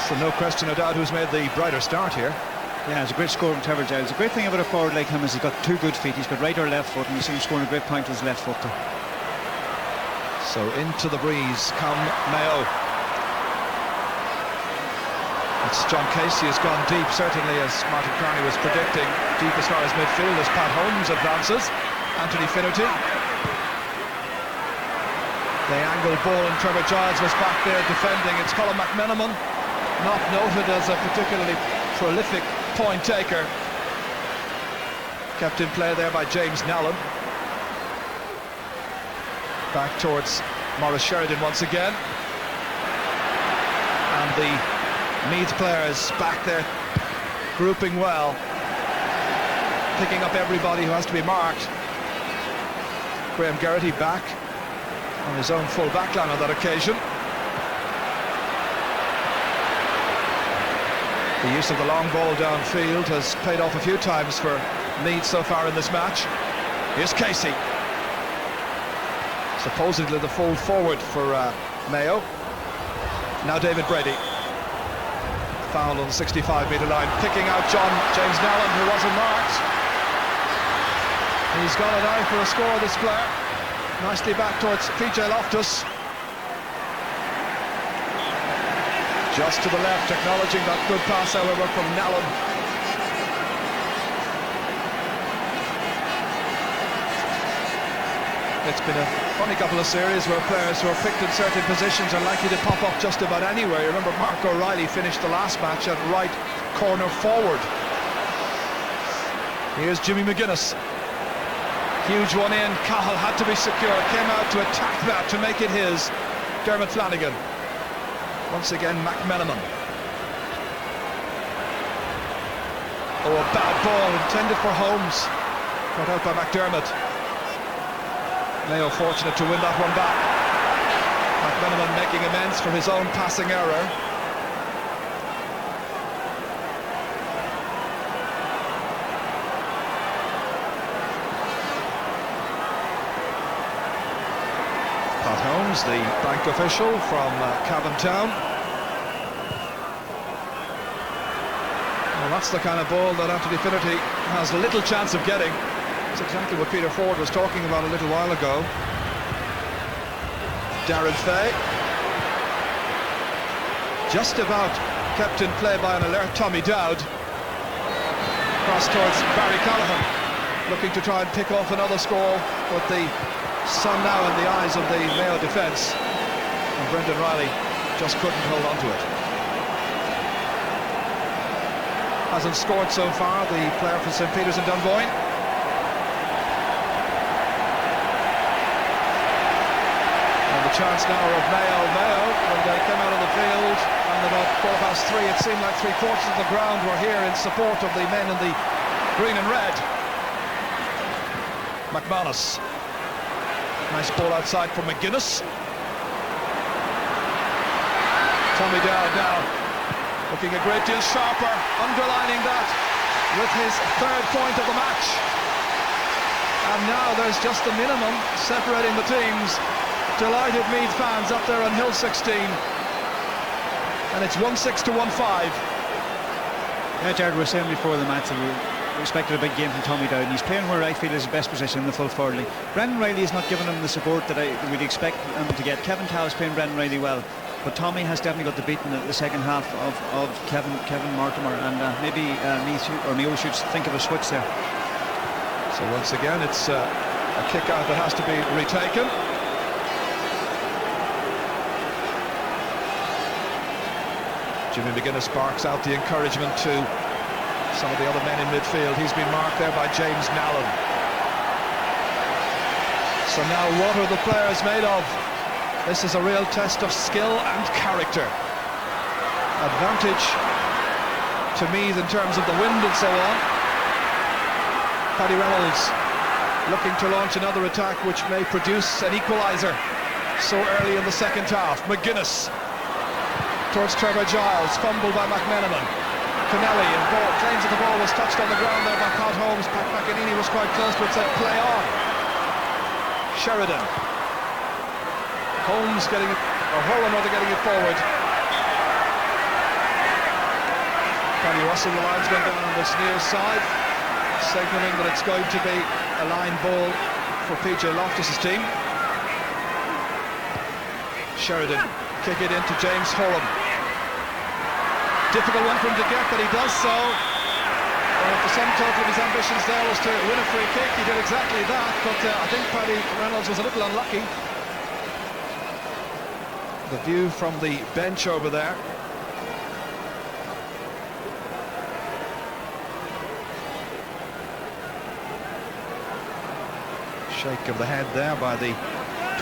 So no question, no doubt, who's made the brighter start here. Yeah, it's a great score from Trevor Giles. The great thing about a forward like him is he's got two good feet. He's got right or left foot, and you see him scoring a great point with his left foot too. So into the breeze come Mayo. It's John Casey has gone deep, certainly, as Martin Carney was predicting, deep as far as midfield as Pat Holmes advances. Anthony Finnerty. The angled ball, and Trevor Giles was back there defending. It's Colin McMenamin, not noted as a particularly prolific point taker. Kept in play there by James Nallen. Back towards Maurice Sheridan once again. And the Meath players back there grouping well, picking up everybody who has to be marked. Graham Geraghty back on his own full back line on that occasion. The use of the long ball downfield has paid off a few times for Meath so far in this match. Here's Casey. Supposedly the full forward for Mayo. Now David Brady. Foul on the 65-metre line, picking out James Nallen, who wasn't marked. He's got an eye for a score, this player. Nicely back towards PJ Loftus. Just to the left, acknowledging that good pass, however, from Nallen. It's been a funny couple of series where players who are picked in certain positions are likely to pop up just about anywhere. You remember Mark O'Reilly finished the last match at right corner forward. Here's Jimmy McGuinness. Huge one in. Cahill had to be secure. Came out to attack that to make it his. Dermot Flanagan. Once again, McMenamin. Oh, a bad ball intended for Holmes. Cut out by McDermott. Mayo fortunate to win that one back. McMenamin making amends for his own passing error. Pat Holmes, the bank official from Cavan Town. Well, that's the kind of ball that Anthony Finnerty has little chance of getting. It's exactly what Peter Ford was talking about a little while ago. Darren Fay just about kept in play by an alert Tommy Dowd. Cross towards Barry Callaghan, looking to try and pick off another score, but the sun now in the eyes of the Mayo defence, and Brendan Riley just couldn't hold on to it. Hasn't scored so far, the player for St. Peter's in Dunboyne. And the chance now of Mayo, when they came out of the field, and about 3:15, it seemed like 3/4 of the ground were here in support of the men in the green and red. McManus. Nice ball outside for McGuinness. Tommy Dowd now looking a great deal sharper, underlining that with his 3rd point of the match. And now there's just the minimum separating the teams. Delighted Meath fans up there on Hill 16. And it's 1-6 to 1-5. Yeah, Jared, we were saying before the match that we expected a big game from Tommy Dowd, and he's playing where I feel is his best position in the full forward line. Brendan Riley is not giving him the support that we'd expect him to get. Kevin Cow is playing Brendan Riley well, but Tommy has definitely got the beating at the second half of Kevin Mortimer, and maybe Meath or Mayo should think of a switch there. So once again, it's a kick out that has to be retaken. Jimmy McGuinness barks out the encouragement to some of the other men in midfield. He's been marked there by James Nallen. So now what are the players made of? This is a real test of skill and character. Advantage to Meath in terms of the wind and so on. Paddy Reynolds looking to launch another attack which may produce an equaliser so early in the second half. McGuinness towards Trevor Giles, fumbled by McMenamin. Kennelly and ball claims that the ball was touched on the ground there by Pat Holmes. Pat McEnany was quite close to it, said play on. Sheridan. Holmes getting it, or Holland rather getting it forward. Danny Russell, the linesman down on this near side, signalling that it's going to be a line ball for PJ Loftus's team. Sheridan, kick it into James Horan. Difficult one for him to get, but he does so. Well, if the sum total of his ambitions there was to win a free kick, he did exactly that, but I think Paddy Reynolds was a little unlucky. The view from the bench over there. Shake of the head there by the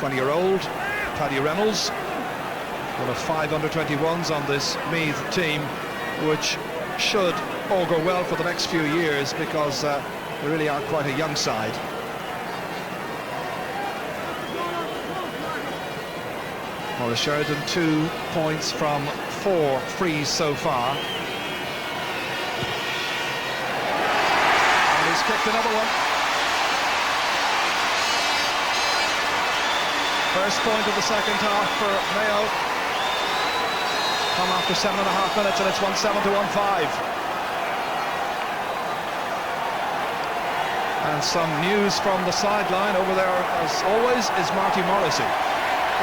20-year-old Paddy Reynolds. One of 5 under-21s on this Meath team, which should augur well for the next few years, because they really are quite a young side. Maurice Sheridan, 2 points from 4 frees so far. And he's kicked another one. First point of the second half for Mayo. Come after 7.5 minutes, and it's 1-7 to 1-5. And some news from the sideline over there, as always, is Marty Morrissey.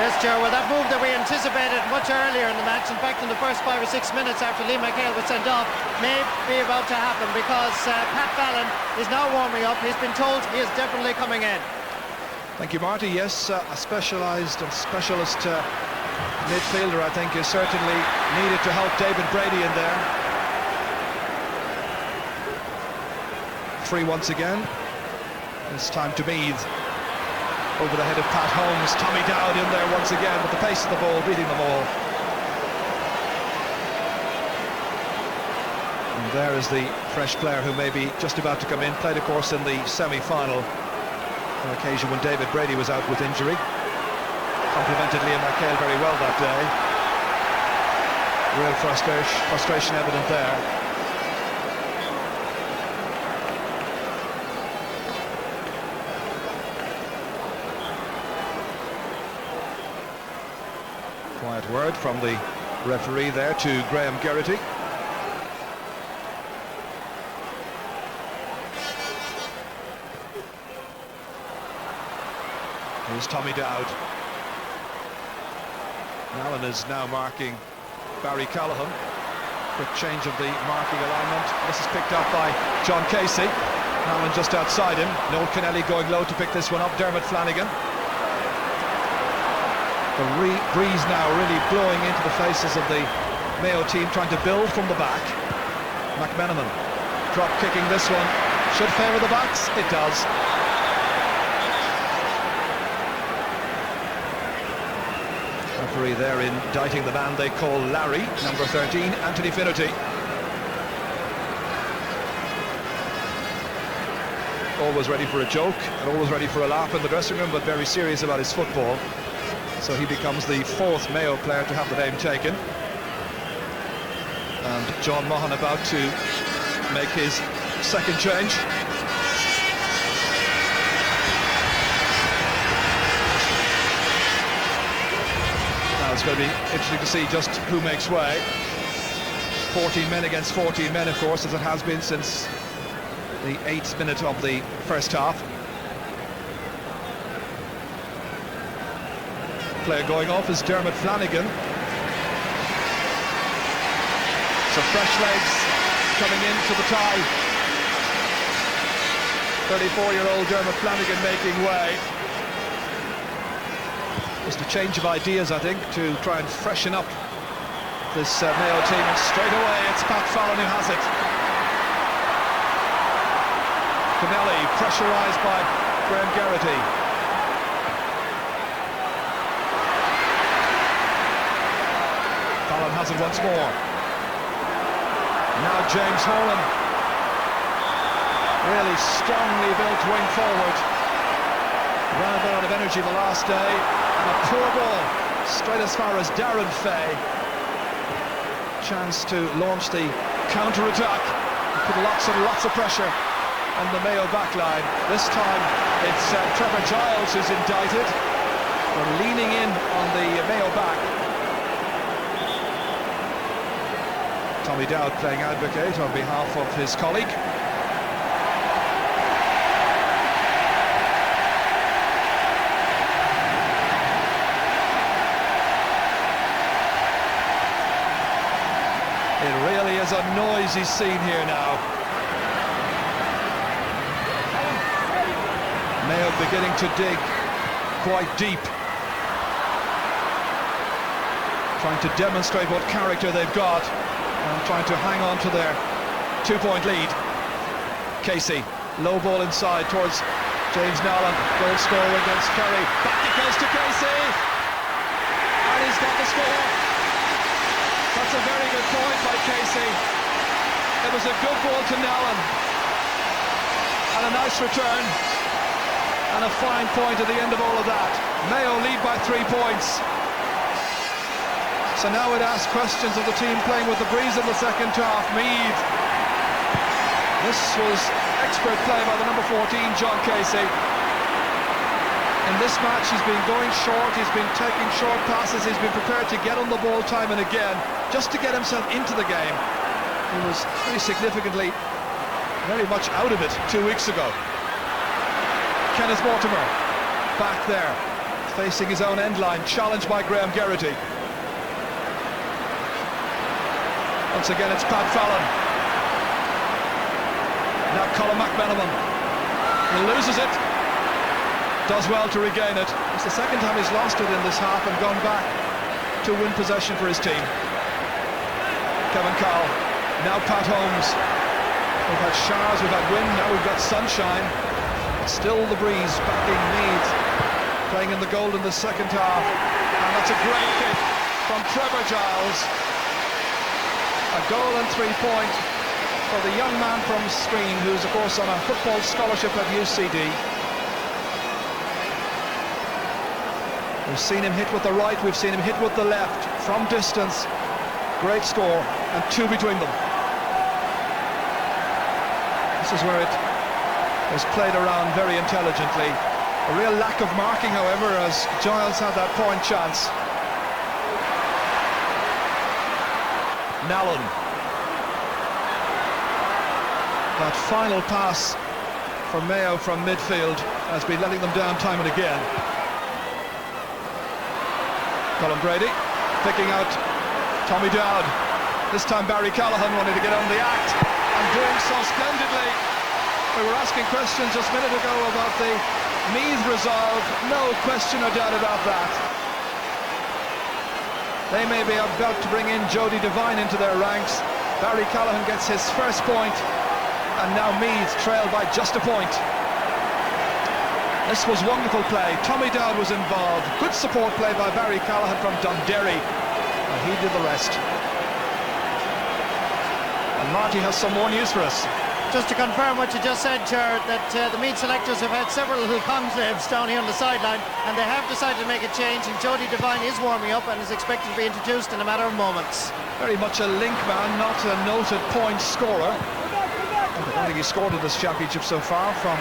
Yes, Joe, well, that move that we anticipated much earlier in the match, in fact in the first 5 or 6 minutes after Liam McHale was sent off, may be about to happen, because Pat Fallon is now warming up. He's been told he is definitely coming in. Thank you, Marty. Yes, a specialised and specialist midfielder, I think, is certainly needed to help David Brady in there. Free once again. This time to Meath. Over the head of Pat Holmes. Tommy Dowd in there once again with the pace of the ball, beating them all. And there is the fresh player who may be just about to come in. Played, of course, in the semi-final, on occasion when David Brady was out with injury. Complimented Liam McHale very well that day. Real frustration evident there. Quiet word from the referee there to Graham Geraghty. Here's Tommy Dowd. Allen is now marking Barry Callahan. Quick change of the marking alignment. This is picked up by John Casey. Allen just outside him. Noel Kennelly going low to pick this one up. Dermot Flanagan. The breeze now really blowing into the faces of the Mayo team, trying to build from the back. McMenamin drop kicking this one. Should favour the backs. It does. Referee there indicting the man they call Larry, number 13, Anthony Finnerty. Always ready for a joke and always ready for a laugh in the dressing room, but very serious about his football. So he becomes the 4th Mayo player to have the name taken. And John Maughan about to make his second change. Now it's going to be interesting to see just who makes way. 14 men against 14 men, of course, as it has been since the 8th minute of the first half. Player going off is Dermot Flanagan. So fresh legs coming into the tie. 34-year-old Dermot Flanagan making way. Just a change of ideas, I think, to try and freshen up this Mayo team. And straight away it's Pat Fallon who has it. Kennelly pressurised by Graham Geraghty. Fallon has it once more. Now James Horan, really strongly built wing forward. Ran a bit out of energy the last day, and a poor ball straight as far as Darren Fay. Chance to launch the counter-attack, put lots of pressure on the Mayo backline. This time it's Trevor Giles who's indicted for leaning in on the Mayo back. Tommy Dowd playing advocate on behalf of his colleague. It really is a noisy scene here now. Mayo beginning to dig quite deep, trying to demonstrate what character they've got and trying to hang on to their 2-point lead. Casey, low ball inside towards James Nolan, goal scorer against Kerry. Back it goes to Casey, and he's got the score. That's a very good point by Casey. It was a good ball to Nolan, and a nice return, and a fine point at the end of all of that. Mayo lead by 3 points. So now it asks questions of the team playing with the breeze in the second half. Meath. This was expert play by the number 14, John Casey. In this match he's been going short, he's been taking short passes, he's been prepared to get on the ball time and again, just to get himself into the game. He was pretty significantly very much out of it 2 weeks ago. Kenneth Mortimer back there, facing his own end line, challenged by Graham Geraghty. Once again it's Pat Fallon. Now Colin McMenamin. He loses it. Does well to regain it. It's the second time he's lost it in this half and gone back to win possession for his team. Kevin Cowell. Now Pat Holmes. We've had showers, we've had wind, now we've got sunshine. Still the breeze backing Meath, playing in the goal in the second half. And that's a great kick from Trevor Giles. A goal and 3-point for the young man from Screen, who's of course on a football scholarship at UCD. We've seen him hit with the right, we've seen him hit with the left, from distance. Great score, and 2 between them. This is where it was played around very intelligently. A real lack of marking, however, as Giles had that point chance. Nallon. That final pass for Mayo from midfield has been letting them down time and again. Colin Brady picking out Tommy Dowd. This time Barry Callahan wanted to get on the act and doing so splendidly. We were asking questions just a minute ago about the Meath resolve. No question or doubt about that. They may be about to bring in Jody Devine into their ranks. Barry Callahan gets his first point, and now Meath trail by just a point. This was wonderful play. Tommy Dowd was involved. Good support play by Barry Callahan from Dundee, and he did the rest. And Marty has some more news for us. Just to confirm what you just said, Chair, that the Meath selectors have had several little conclaves down here on the sideline, and they have decided to make a change, and Jody Devine is warming up and is expected to be introduced in a matter of moments. Very much a link man, not a noted point scorer. I don't think he scored in this championship so far from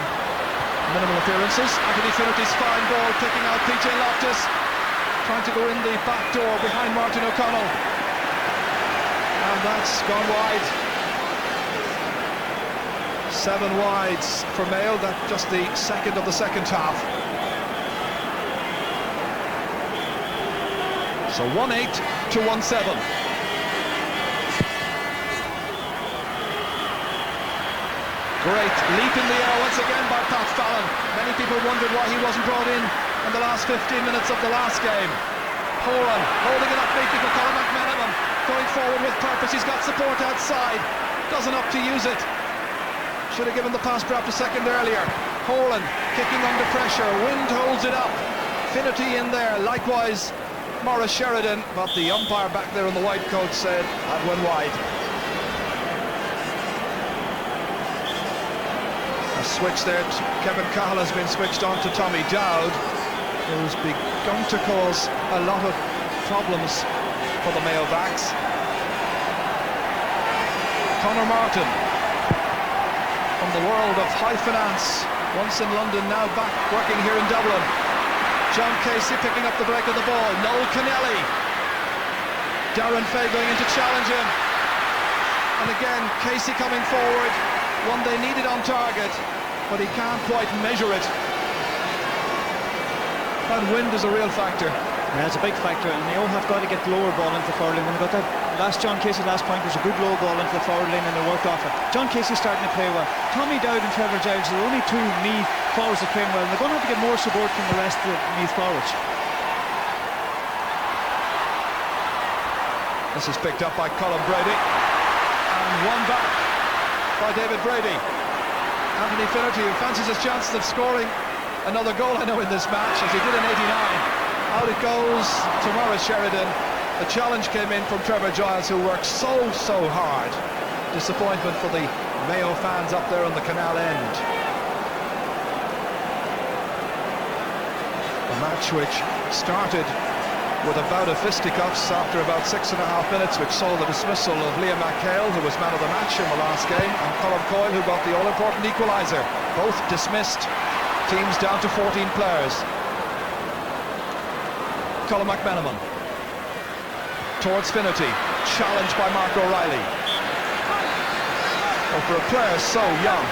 minimal appearances. Anthony Finnerty's fine ball picking out PJ Loftus, trying to go in the back door behind Martin O'Connell, and that's gone wide. 7 wides for Mayo. That's just the second of the second half. So 1-8 to 1-7. Great leap in the air once again by Pat Fallon. Many people wondered why he wasn't brought in the last 15 minutes of the last game. Horan holding it up neatly for Colin McMenamin, going forward with purpose. He's got support outside, doesn't opt to use it. Should have given the pass perhaps a second earlier. Horan kicking under pressure. Wind holds it up. Finnerty in there. Likewise Maurice Sheridan, but the umpire back there in the white coat said that went wide. A switch there. Kevin Cahill has been switched on to Tommy Dowd, who's begun to cause a lot of problems for the Mayo backs. Conor Martin, from the world of high finance, once in London, now back working here in Dublin. John Casey picking up the break of the ball. Noel Kennelly. Darren Fay going in to challenge him. And again, Casey coming forward. One they needed on target, but he can't quite measure it. And wind is a real factor. Yeah, it's a big factor, and Mayo have got to get lower ball into the forward lane. When they got that last John Casey last point was a good low ball into the forward lane, and they worked off it. John Casey starting to play well. Tommy Dowd and Trevor Giles are the only two Meath forwards that playing well, and they're going to have to get more support from the rest of the Meath forwards. This is picked up by Colin Brady, and one back by David Brady. Anthony Finnerty, who fancies his chances of scoring another goal, I know, in this match, as he did in '89. Out it goes to Maurice Sheridan. The challenge came in from Trevor Giles, who worked so hard. Disappointment for the Mayo fans up there on the canal end. A match which started with a bout of fisticuffs after about 6.5 minutes, which saw the dismissal of Liam McHale, who was man of the match in the last game, and Colin Coyle, who got the all-important equaliser. Both dismissed. Teams down to 14 players. Colin McMenamin towards Finnerty, challenged by Mark O'Reilly. Well, for a player so young,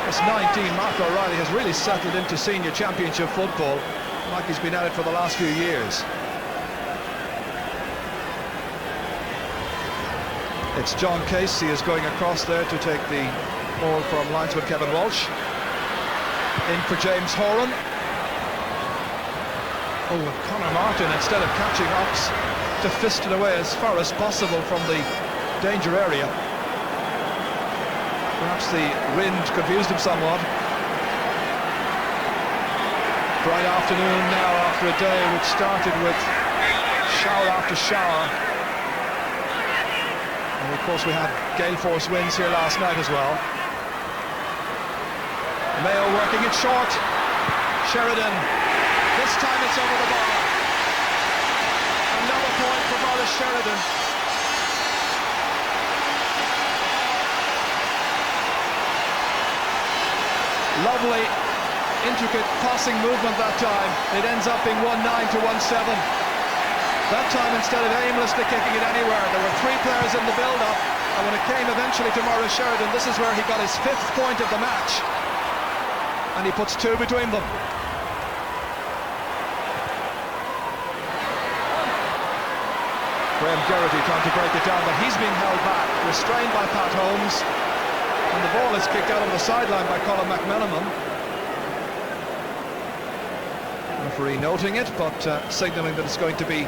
it's 19, Mark O'Reilly has really settled into senior championship football, like he's been at it for the last few years. It's John Casey is going across there to take the ball from linesman Kevin Walsh. In for James Horan. Oh, and Conor Martin, instead of catching Ox, to fist it away as far as possible from the danger area. Perhaps the wind confused him somewhat. Bright afternoon now after a day which started with shower after shower. And of course we had gale force winds here last night as well. Mayo working it short. Sheridan. This time it's over the bar. Another point for Maurice Sheridan. Lovely, intricate passing movement that time. It ends up being 1-9 to 1-7. That time, instead of aimlessly kicking it anywhere, there were 3 players in the build-up, and when it came eventually to Maurice Sheridan, this is where he got his 5th point of the match. And he puts 2 between them. Graham Geraghty trying to break it down, but he's been held back, restrained by Pat Holmes, and the ball is kicked out on the sideline by Colin McMenamin. Referee noting it, but signalling that it's going to be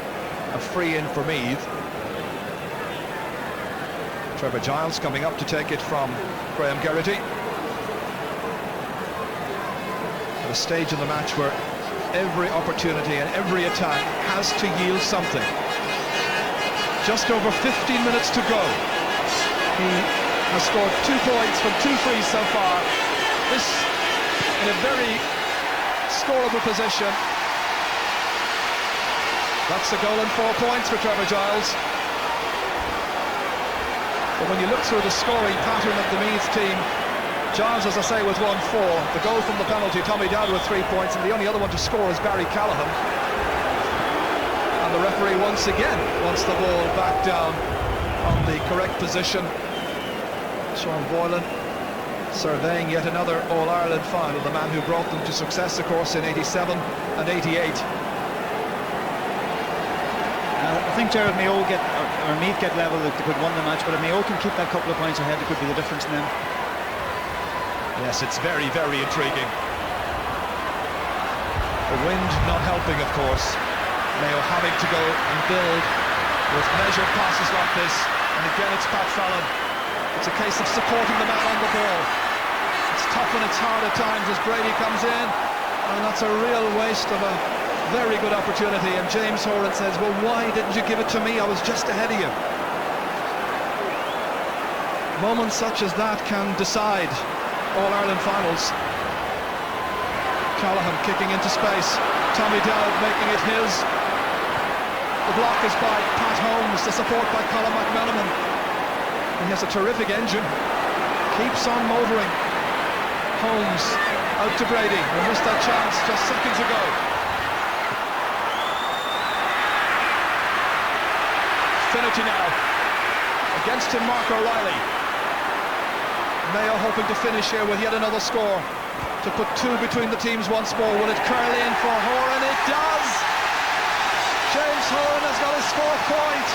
a free in for Meath. Trevor Giles coming up to take it from Graham Geraghty. At a stage in the match where every opportunity and every attack has to yield something. Just over 15 minutes to go. He has scored 2 points from 2 frees so far. This in a very scoreable position. That's a goal and 4 points for Trevor Giles. But when you look through the scoring pattern of the Meath team, Giles, as I say, with 1-4. The goal from the penalty, Tommy Dowd with 3 points, and the only other one to score is Barry Callaghan. And the referee once again wants the ball back down on the correct position. Sean Boylan surveying yet another All-Ireland final, the man who brought them to success, of course, in 87 and 88. I think Gerard Mayo get, or Meath get level, they could win the match, but if Mayo can keep that couple of points ahead, it could be the difference in them. Yes, it's very, very intriguing. The wind not helping, of course. Mayo having to go and build with measured passes like this. And again, it's Pat Fallon. It's a case of supporting the man on the ball. It's tough and it's hard at times as Brady comes in. And that's a real waste of a very good opportunity. And James Horan says, well, why didn't you give it to me? I was just ahead of you. Moments such as that can decide All-Ireland finals. Callaghan kicking into space. Tommy Dowd making it his. The block is by Pat Holmes. The support by Colin McMenamin. He has a terrific engine. Keeps on motoring. Holmes out to Brady. He missed that chance just seconds ago. Finnerty now. Against him, Mark O'Reilly. Mayo hoping to finish here with yet another score to put 2 between the teams once more. Will it curl in for Horan? It does! James Horan has got his 4th point.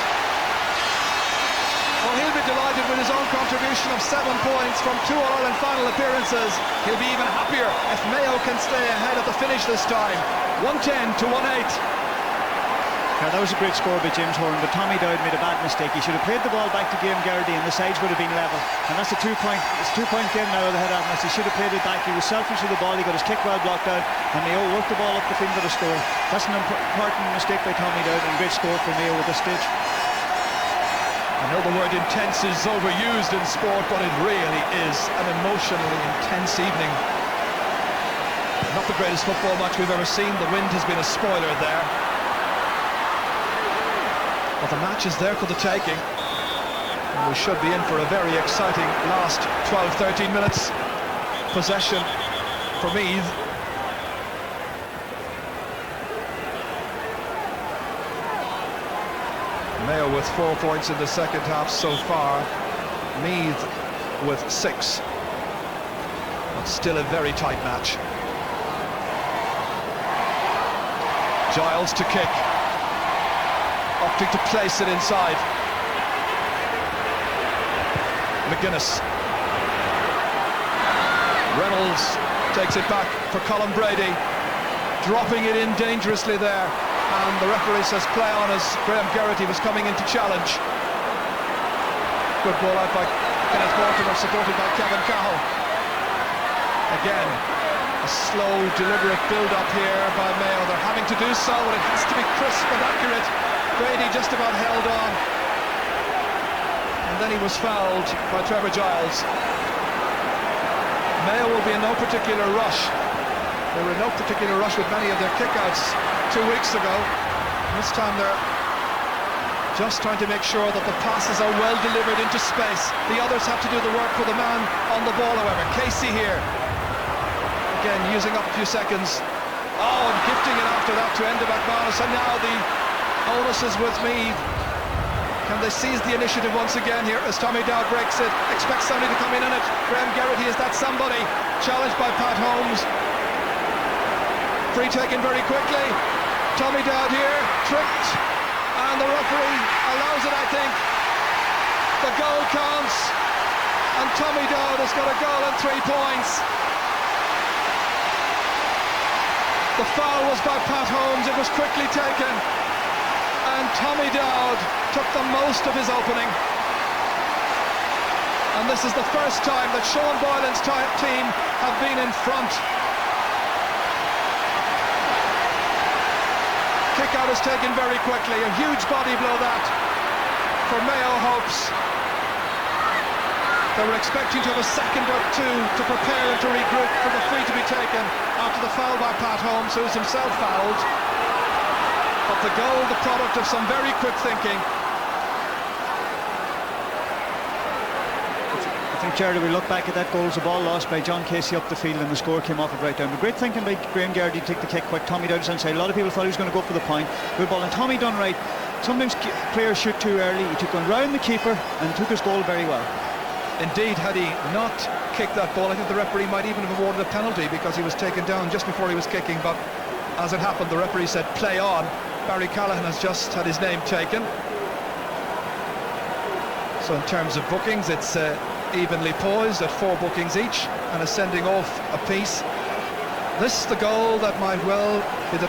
Well, he'll be delighted with his own contribution of 7 points from 2 All-Ireland final appearances. He'll be even happier if Mayo can stay ahead at the finish this time. 110 to 1-8. Yeah, that was a great score by James Horan, but Tommy Dowd made a bad mistake. He should have played the ball back to Graham Geraghty and the sides would have been level. And that's a 2-point. It's a 2-point game now with the head out. He should have played it back. He was selfish with the ball. He got his kick well blocked out, and Mayo worked the ball up the field for the score. That's an important mistake by Tommy Dowd, and great score for Mayo at this stage. I know the word intense is overused in sport, but it really is an emotionally intense evening. Not the greatest football match we've ever seen. The wind has been a spoiler there. But the match is there for the taking. And we should be in for a very exciting last 12-13 minutes. Possession for Meath. Mayo with 4 points in the second half so far. Meath with 6. But still a very tight match. Giles to kick. Opting to place it inside. McGuinness. Reynolds takes it back for Colin Brady. Dropping it in dangerously there. And the referee says play on as Graham Geraghty was coming in to challenge. Good ball out by Kenneth Mortimer, supported by Kevin Cahill. Again, a slow, deliberate build-up here by Mayo. They're having to do so, and it has to be crisp and accurate. Brady just about held on, and then he was fouled by Trevor Giles. Mayo will be in no particular rush. They were in no particular rush with many of their kickouts 2 weeks ago. This time they're just trying to make sure that the passes are well delivered into space. The others have to do the work for the man on the ball, however. Casey here, again using up a few seconds. Oh, and gifting it after that to Enda McManus, and now the onus is with Meath. Can they seize the initiative once again here as Tommy Dowd breaks it? Expects somebody to come in on it. Graham Geraghty, is that somebody? Challenged by Pat Holmes. Free taken very quickly. Tommy Dowd here, tricked, And the referee allows it, I think. The goal counts, and Tommy Dowd has got a goal and 3 points. The foul was by Pat Holmes. It was quickly taken, and Tommy Dowd took the most of his opening. And this is the first time that Sean Boylan's team have been in front. Kick out is taken very quickly. A huge body blow that for Mayo hopes. They were expecting to have a second or two to prepare and to regroup for the free to be taken after the foul by Pat Holmes, who's himself fouled. But the goal, the product of some very quick thinking. I think, Jared, we look back at that goal, it was a ball lost by John Casey up the field, and the score came off it right down. But great thinking by Graham Garrity to take the kick quick. Tommy Dowd inside. A lot of people thought he was going to go for the point. Good ball, and Tommy done right. Sometimes players shoot too early. He took one round the keeper and took his goal very well. Indeed, had he not kicked that ball, I think the referee might even have awarded a penalty, because he was taken down just before he was kicking. But as it happened, the referee said play on. Barry Callahan has just had his name taken. So in terms of bookings, it's evenly poised at 4 bookings each, and a sending off a piece. This is the goal that might well be the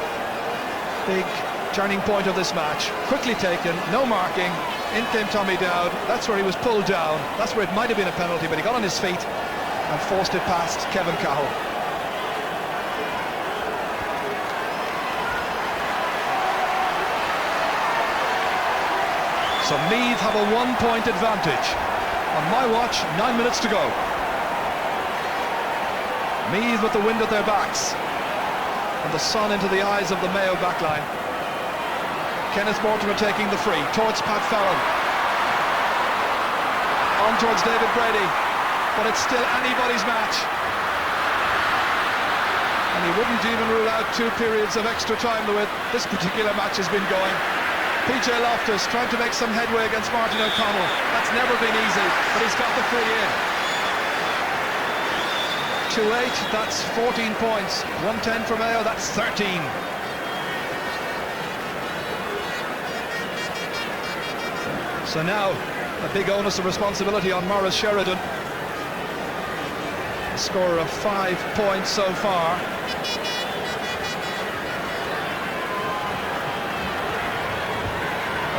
big turning point of this match. Quickly taken, no marking. In came Tommy Dowd. That's where he was pulled down. That's where it might have been a penalty, but he got on his feet and forced it past Kevin Cahill. So Meath have a 1-point advantage. On my watch, 9 minutes to go. Meath with the wind at their backs and the sun into the eyes of the Mayo backline. Kenneth Mortimer taking the free towards Pat Fallon, on towards David Brady, but it's still anybody's match, and he wouldn't even rule out 2 periods of extra time the way this particular match has been going. PJ Loftus trying to make some headway against Martin O'Connell. That's never been easy, but he's got the free in. 2-8, that's 14 points. 110 for Mayo, that's 13. So now a big onus of responsibility on Maurice Sheridan. A score of 5 points so far.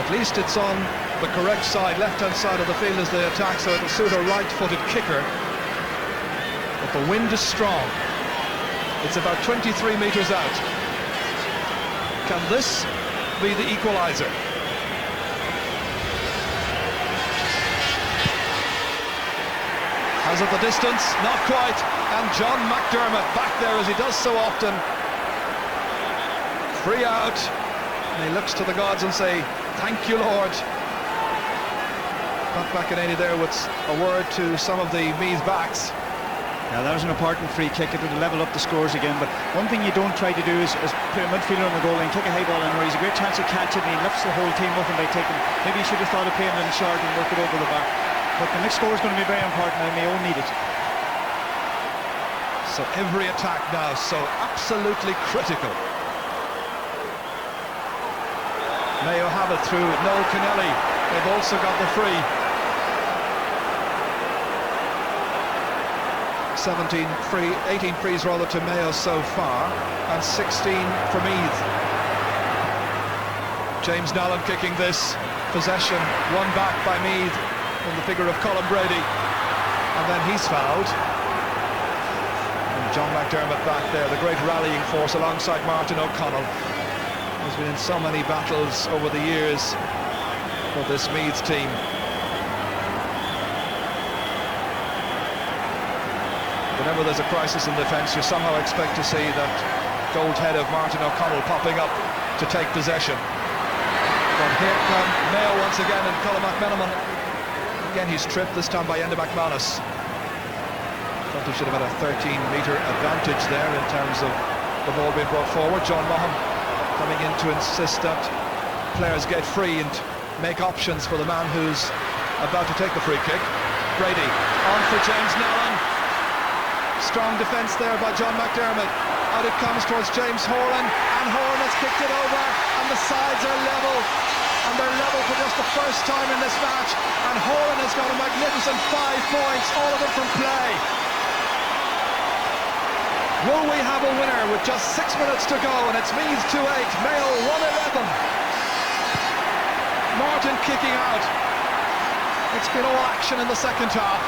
At least it's on the correct side, left-hand side of the field as they attack, so it'll suit a right-footed kicker. But the wind is strong. It's about 23 metres out. Can this be the equaliser? Has it the distance? Not quite. And John McDermott back there, as he does so often. Free out. And he looks to the gods and say, thank you, Lord. Pat McEnany there with a word to some of the Meath backs. Yeah, that was an important free kick. It would level up the scores again. But one thing you don't try to do is put a midfielder on the goal line, kick a high ball in where he's a great chance to catch it, and he lifts the whole team up, and by taking, maybe he should have thought of playing it in short and work it over the bar. But the next score is going to be very important, and Mayo need it. So every attack now so absolutely critical. Mayo have it through Noel Kennelly. They've also got the free. 18 frees rather to Mayo so far, and 16 for Meath. James Nallen kicking this. Possession won back by Meath in the figure of Colin Brady, and then he's fouled. And John McDermott back there, the great rallying force alongside Martin O'Connell. He's been in so many battles over the years for this Meath team. Whenever there's a crisis in defence, you somehow expect to see that gold head of Martin O'Connell popping up to take possession. But here come Mayo once again, and Colin McMenamin. Again, he's tripped, this time by Enda McManus. Thought he should have had a 13-metre advantage there in terms of the ball being brought forward. John Maughan coming in to insist that players get free and make options for the man who's about to take the free kick. Brady on for James Nallen. Strong defence there by John McDermott. Out it comes towards James Horan, and Horan has kicked it over, and the sides are level. and they're level for just the first time in this match, and Horan has got a magnificent 5 points, all of them from play. Will we have a winner with just 6 minutes to go? And it's Meath 2-8, Mayo 1-11. Martin kicking out. It's been all action in the second half.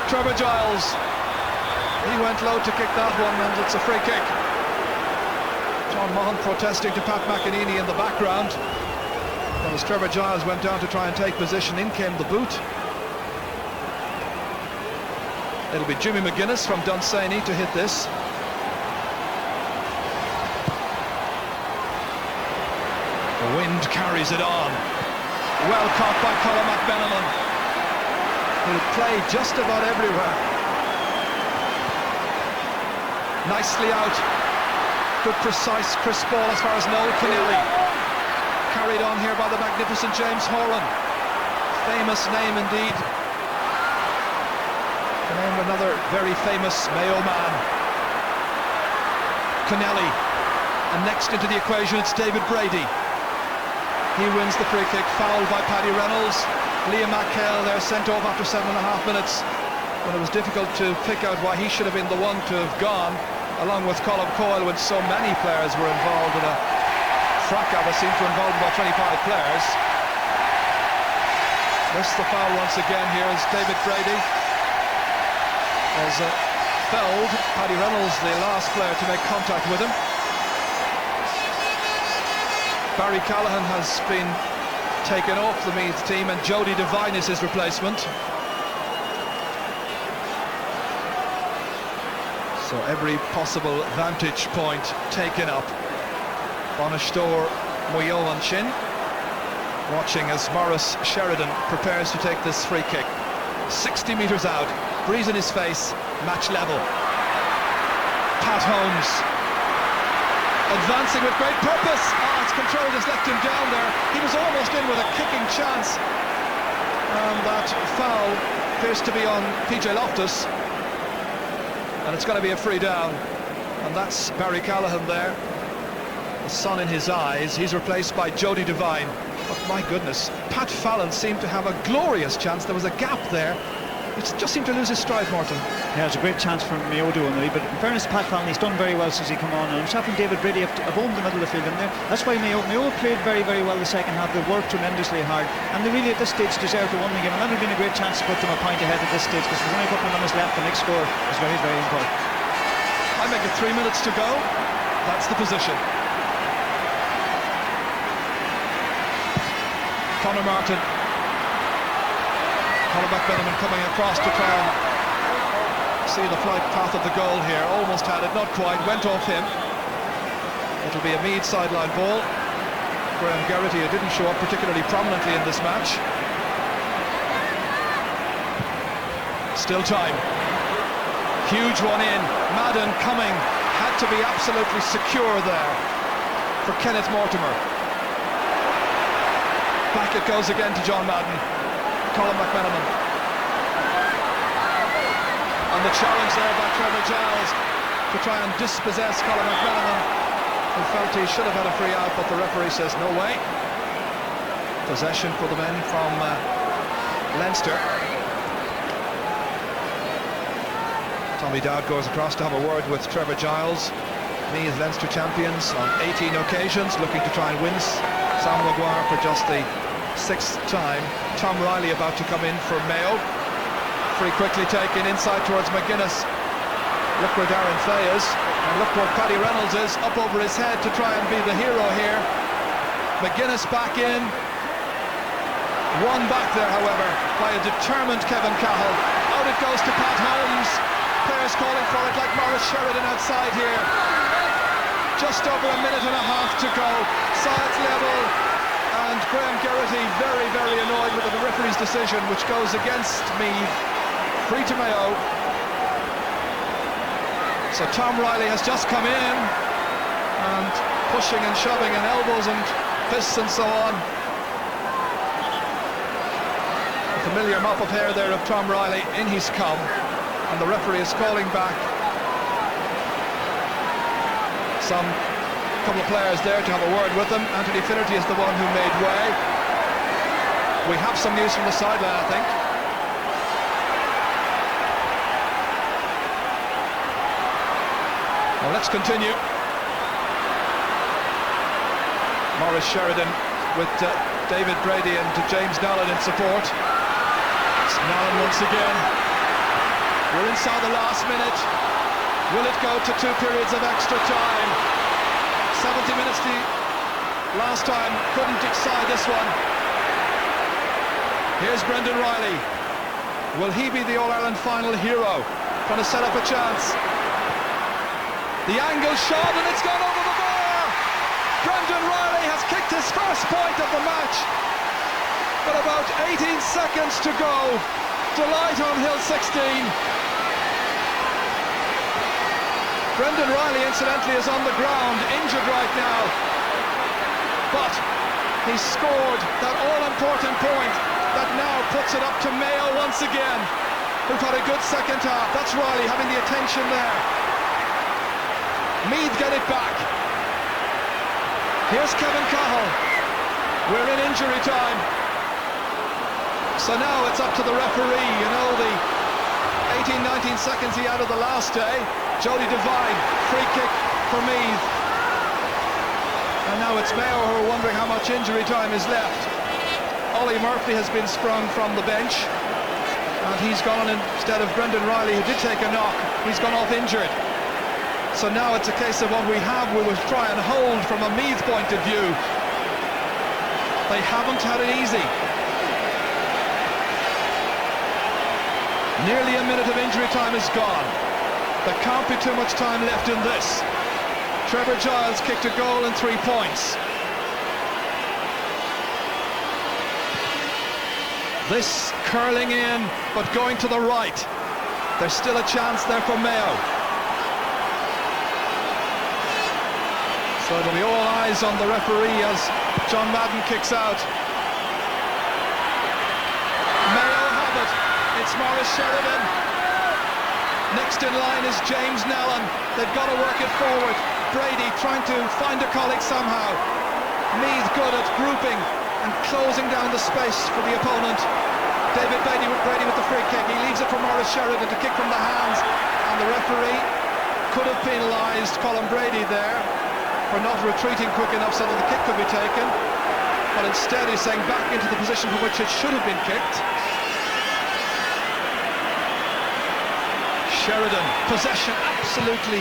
Trevor Giles, he went low to kick that one, and it's a free kick. John Mahon protesting to Pat McEnany in the background. And as Trevor Giles went down to try and take position, in came the boot. It'll be Jimmy McGuinness from Dunsany to hit this. The wind carries it on. Well caught by Colin McMenamin, who played just about everywhere. Nicely out. Good precise crisp ball as far as Noel Keneally. Carried on here by the magnificent James Horan. Famous name indeed. The name of another very famous Mayo man. Keneally. And next into the equation it's David Brady. He wins the free kick, fouled by Paddy Reynolds. Liam McHale there sent off after 7.5 minutes, when it was difficult to pick out why he should have been the one to have gone, along with Colm Coyle, when so many players were involved in a fracas that seemed to involve about 25 players. Missed the foul once again here is David Brady. Has fouled Paddy Reynolds, the last player to make contact with him. Barry Callahan has been taken off the Meath team, and Jody Devine is his replacement. So every possible vantage point taken up. Bonastor, Mayo and Shin watching as Maurice Sheridan prepares to take this free kick. 60 metres out, breeze in his face, match level. Pat Holmes advancing with great purpose. It's control just left him down there. He was almost in with a kicking chance, and that foul appears to be on PJ Loftus, and it's going to be a free down, and that's Barry Callahan there, the sun in his eyes. He's replaced by Jody Devine. But my goodness, Pat Fallon seemed to have a glorious chance. There was a gap there. He just seemed to lose his stride, Martin. Yeah, it's a great chance for Mayo doing it, but in fairness to Pat Fallon, he's done very well since he come on, and it's happened David Brady have owned the middle of the field, and that's why Mayo played very, very well the second half. They worked tremendously hard, and they really at this stage deserved to win the game, and that would have been a great chance to put them a point ahead at this stage, because there's only a couple of minutes left. The next score is very, very important. I make it 3 minutes to go. That's the position. Conor Martin. Colin McMenamin coming across to try and see the flight path of the goal here. Almost had it, not quite, went off him. It'll be a Meath sideline ball. Graham Geraghty, who didn't show up particularly prominently in this match. Still time. Huge one in. Madden coming. Had to be absolutely secure there for Kenneth Mortimer. Back it goes again to John Madden. Colin McMenamin. And the challenge there by Trevor Giles to try and dispossess Colin McMenamin, who felt he should have had a free out, but the referee says no way. Possession for the men from Leinster. Tommy Dowd goes across to have a word with Trevor Giles. Meath Leinster champions on 18 occasions, looking to try and win. Sam Maguire for just the 6th time. Tom Riley about to come in for Mayo. Free quickly taken inside towards McGuinness. Look where Darren Fay is, and look where Paddy Reynolds is, up over his head to try and be the hero here. McGuinness back in. One back there, however, by a determined Kevin Cahill. Out it goes to Pat Holmes. Players calling for it like Maurice Sheridan outside here. Just over a minute and a half to go. Sides level, and Graham Geraghty very, very annoyed with the referee's decision, which goes against Meath. Free to Mayo. So Tom Riley has just come in, and pushing and shoving and elbows and fists and so on. A familiar mop of hair there of Tom Riley in his come, and the referee is calling back some couple of players there to have a word with them. Anthony Finnerty is the one who made way. We have some news from the sideline, I think. Well, let's continue. Maurice Sheridan with David Brady and James Nallen in support. It's Nallen once again. We're inside the last minute. Will it go to 2 periods of extra time? 70 minutes the last time, couldn't decide this one. Here's Brendan Riley. Will he be the All-Ireland final hero? Trying to set up a chance. The angle shot and it's gone over the bar. Brendan Riley has kicked his first point of the match. But about 18 seconds to go. Delight on Hill 16. Brendan Riley, incidentally, is on the ground, injured right now. But he scored that all-important point that now puts it up to Mayo once again, who've had a good second half. That's Riley having the attention there. Meath get it back. Here's Kevin Cahill. We're in injury time. So now it's up to the referee. You know, the 18-19 seconds he had of the last day. Jody Devine, free kick for Meath. And now it's Mayo who are wondering how much injury time is left. Ollie Murphy has been sprung from the bench. And he's gone on instead of Brendan Riley, who did take a knock. He's gone off injured. So now it's a case of what we have, we will try and hold from a Meath point of view. They haven't had it easy. Nearly a minute of injury time is gone. There can't be too much time left in this. Trevor Giles kicked a goal and 3 points. This curling in, but going to the right. There's still a chance there for Mayo. So it'll be all eyes on the referee as John Madden kicks out. Mayo have it. It's Maurice Sheridan. Next in line is James Nallen. They've got to work it forward. Brady trying to find a colleague somehow. Meath good at grouping and closing down the space for the opponent. David Brady with the free kick. He leaves it for Maurice Sheridan to kick from the hands. And the referee could have penalised Colin Brady there for not retreating quick enough so that the kick could be taken, but instead he's saying back into the position from which it should have been kicked. Sheridan, possession absolutely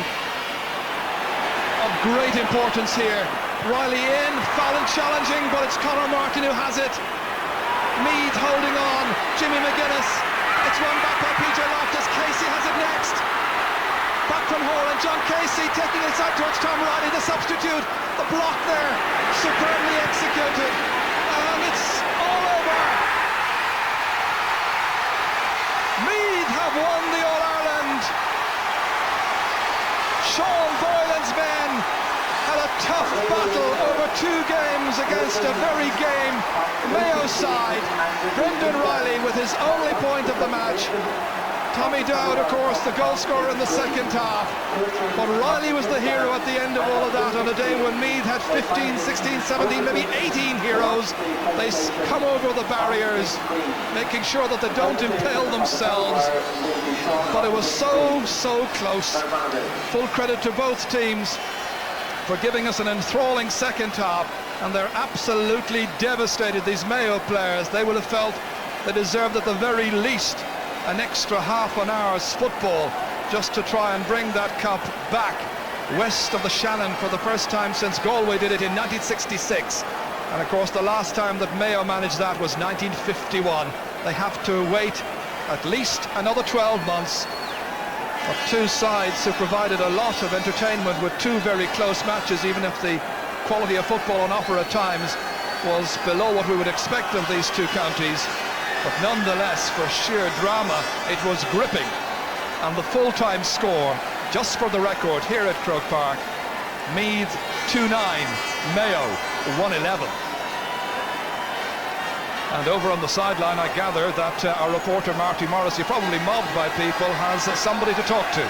of great importance here. Riley in, Fallon challenging, but it's Conor Martin who has it. Meath holding on, Jimmy McGuinness, it's won back by PJ Loftus, Casey has it next. Back from Horan, John Casey taking it out towards Tom Riley, the substitute. The block there, superbly executed. And it's all over. Meath have won the All-Ireland. Sean Boylan's men had a tough battle over 2 games against a very game Mayo side. Brendan Riley with his only point of the match. Tommy Dowd, of course, the goal scorer in the second half. But Riley was the hero at the end of all of that on a day when Meath had 15, 16, 17, maybe 18 heroes. They come over the barriers, making sure that they don't impale themselves. But it was so close. Full credit to both teams for giving us an enthralling second half. And they're absolutely devastated, these Mayo players. They will have felt they deserved at the very least an extra half an hour's football just to try and bring that cup back west of the Shannon for the first time since Galway did it in 1966. And of course the last time that Mayo managed that was 1951. They have to wait at least another 12 months. But 2 sides who provided a lot of entertainment with 2 very close matches, even if the quality of football on offer at times was below what we would expect of these 2 counties. But nonetheless, for sheer drama, it was gripping. And the full-time score, just for the record, here at Croke Park, Meath 2-9, Mayo 1-11. And over on the sideline, I gather that our reporter Marty Morrissey, probably mobbed by people, has somebody to talk to.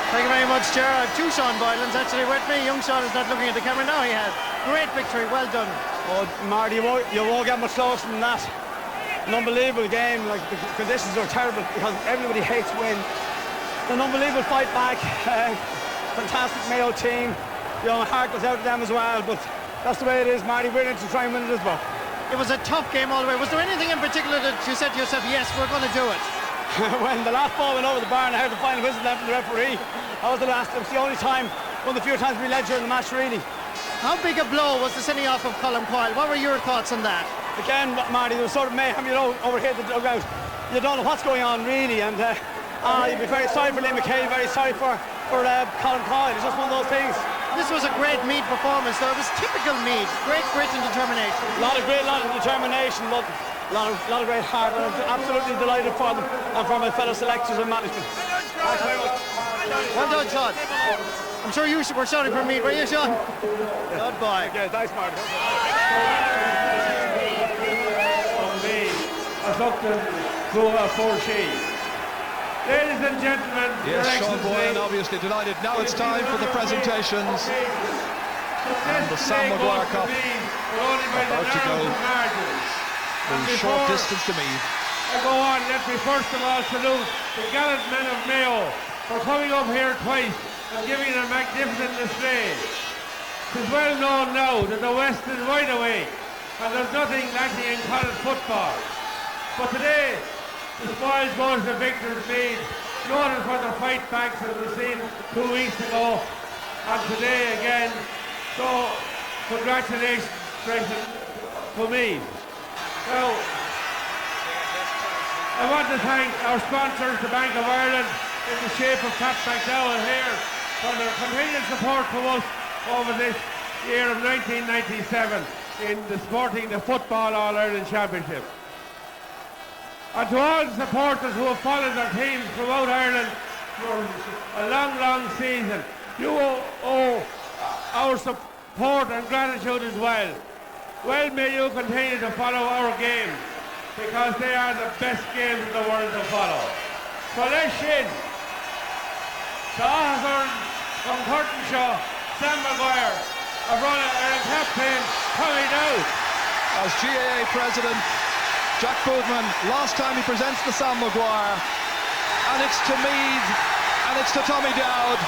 Thank you very much, Chair. I have two Sean Boylans actually with me. Young Sean is not looking at the camera now. He has. Great victory. Well done. Oh, Marty, you won't get much closer than that. An unbelievable game. Like, the conditions are terrible because everybody hates win. An unbelievable fight back. Fantastic Mayo team. You know, my heart goes out to them as well. But that's the way it is, Marty. We're in to try and win it as well. It was a tough game all the way. Was there anything in particular that you said to yourself, yes, we're going to do it? When the last ball went over the bar and I heard the final whistle then from the referee, that was the last. It was the only time, one of the few times we led during the match, really. How big a blow was the sending off of Colin Coyle? What were your thoughts on that? Again, Marty, there was sort of mayhem, you know, over here at the dugout. You don't know what's going on, really, and you'd be very sorry for Liam McKay, very sorry for Colin Coyle. It's just one of those things. This was a great Meath performance, though. It was typical Meath. Great grit and determination. A lot of determination, but a lot of great heart. And I'm absolutely delighted for them and for my fellow selectors and management. Well done, Sean. I'm sure you were shouting for Meath, were you, Sean? Good boy. Okay, thanks, Marty. Ladies and gentlemen, Yes, Sean Boylan obviously delighted. Now it's time for the presentations. And the Sam Maguire Cup about to go the short distance to Meath. Go on, let me first of all salute the gallant men of Mayo for coming up here twice and giving a magnificent display. It is well known now that the West is wide awake and there's nothing lacking in college football. But today, the spoils goes to Victor's Meath, noted for the fight backs that we seen 2 weeks ago, and today again. So, congratulations to me. Now, I want to thank our sponsors, the Bank of Ireland, in the shape of Pat McDowell here, for their continued support to us over this year of 1997 in supporting the Football All-Ireland Championship. And to all the supporters who have followed their teams throughout Ireland for a long season, you owe our support and gratitude as well. Well, may you continue to follow our game, because they are the best games in the world to follow. So let's shin. The Ahern from Curtinshaw, Sam Maguire, a runner and captain coming out. As GAA President Jack Boodman, last time he presents the Sam Maguire, and it's to Meath, and it's to Tommy Dowd,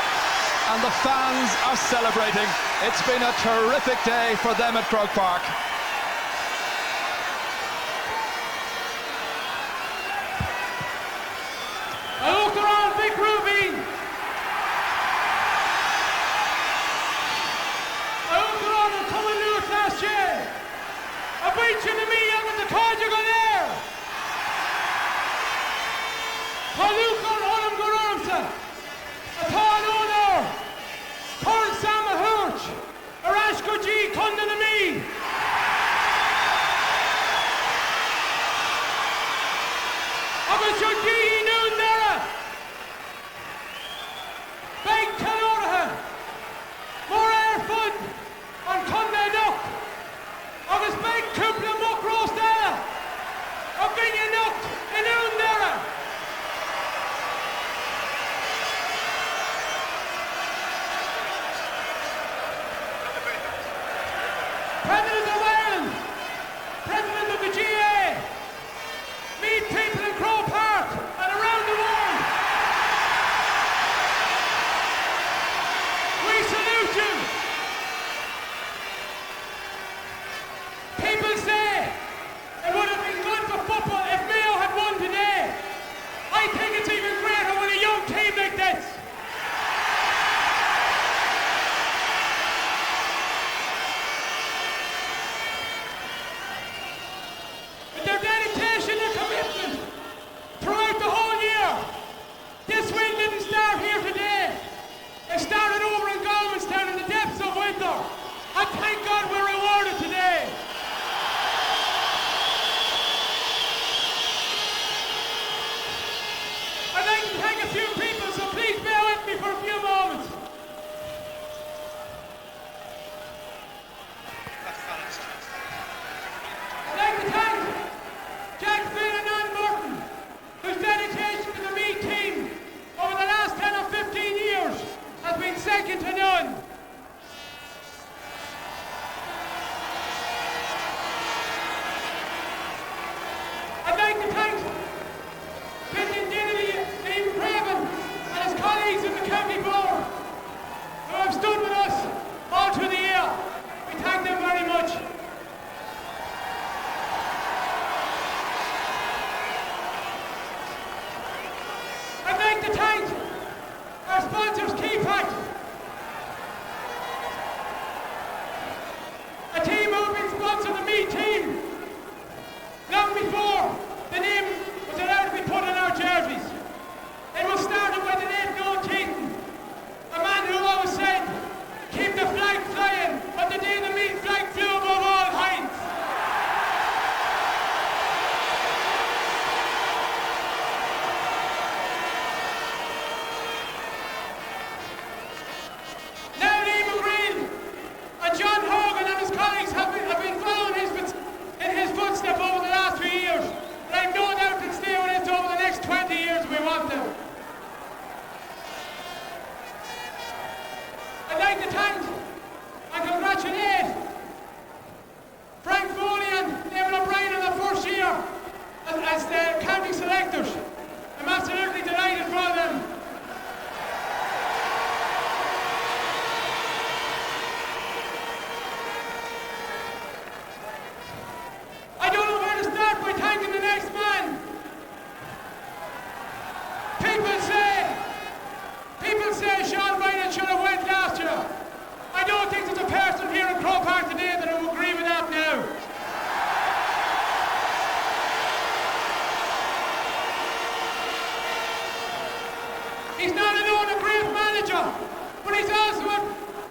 and the fans are celebrating. It's been a terrific day for them at Croke Park. I look around Vic Rubin. I look around and Tommy Lewis last year. I beat you to me out with the card you got there. Palukon Olam Gorumsa. A Tall Owner. Corn Sama Hurch. Arashko G. Condon and me. Abasho G. Noon Nera. Big Canorahan. More air food. On Conde Duck. Agus big Kupla Muck Rostella. A Vinya Nuck. In Noon Nera. President and his colleagues have been following in his footsteps over the last 3 years. And I've no doubt they'll stay with us over the next 20 years if we want them. I'd like to thank and congratulate Frank Foley and David O'Brien in the first year as the county selectors. I'm absolutely delighted for them. I don't know where to start by thanking the next man. People say Sean Bynum should have went last year. I don't think there's a person here in Croke today that will agree with that now. He's not alone a great manager, but he's also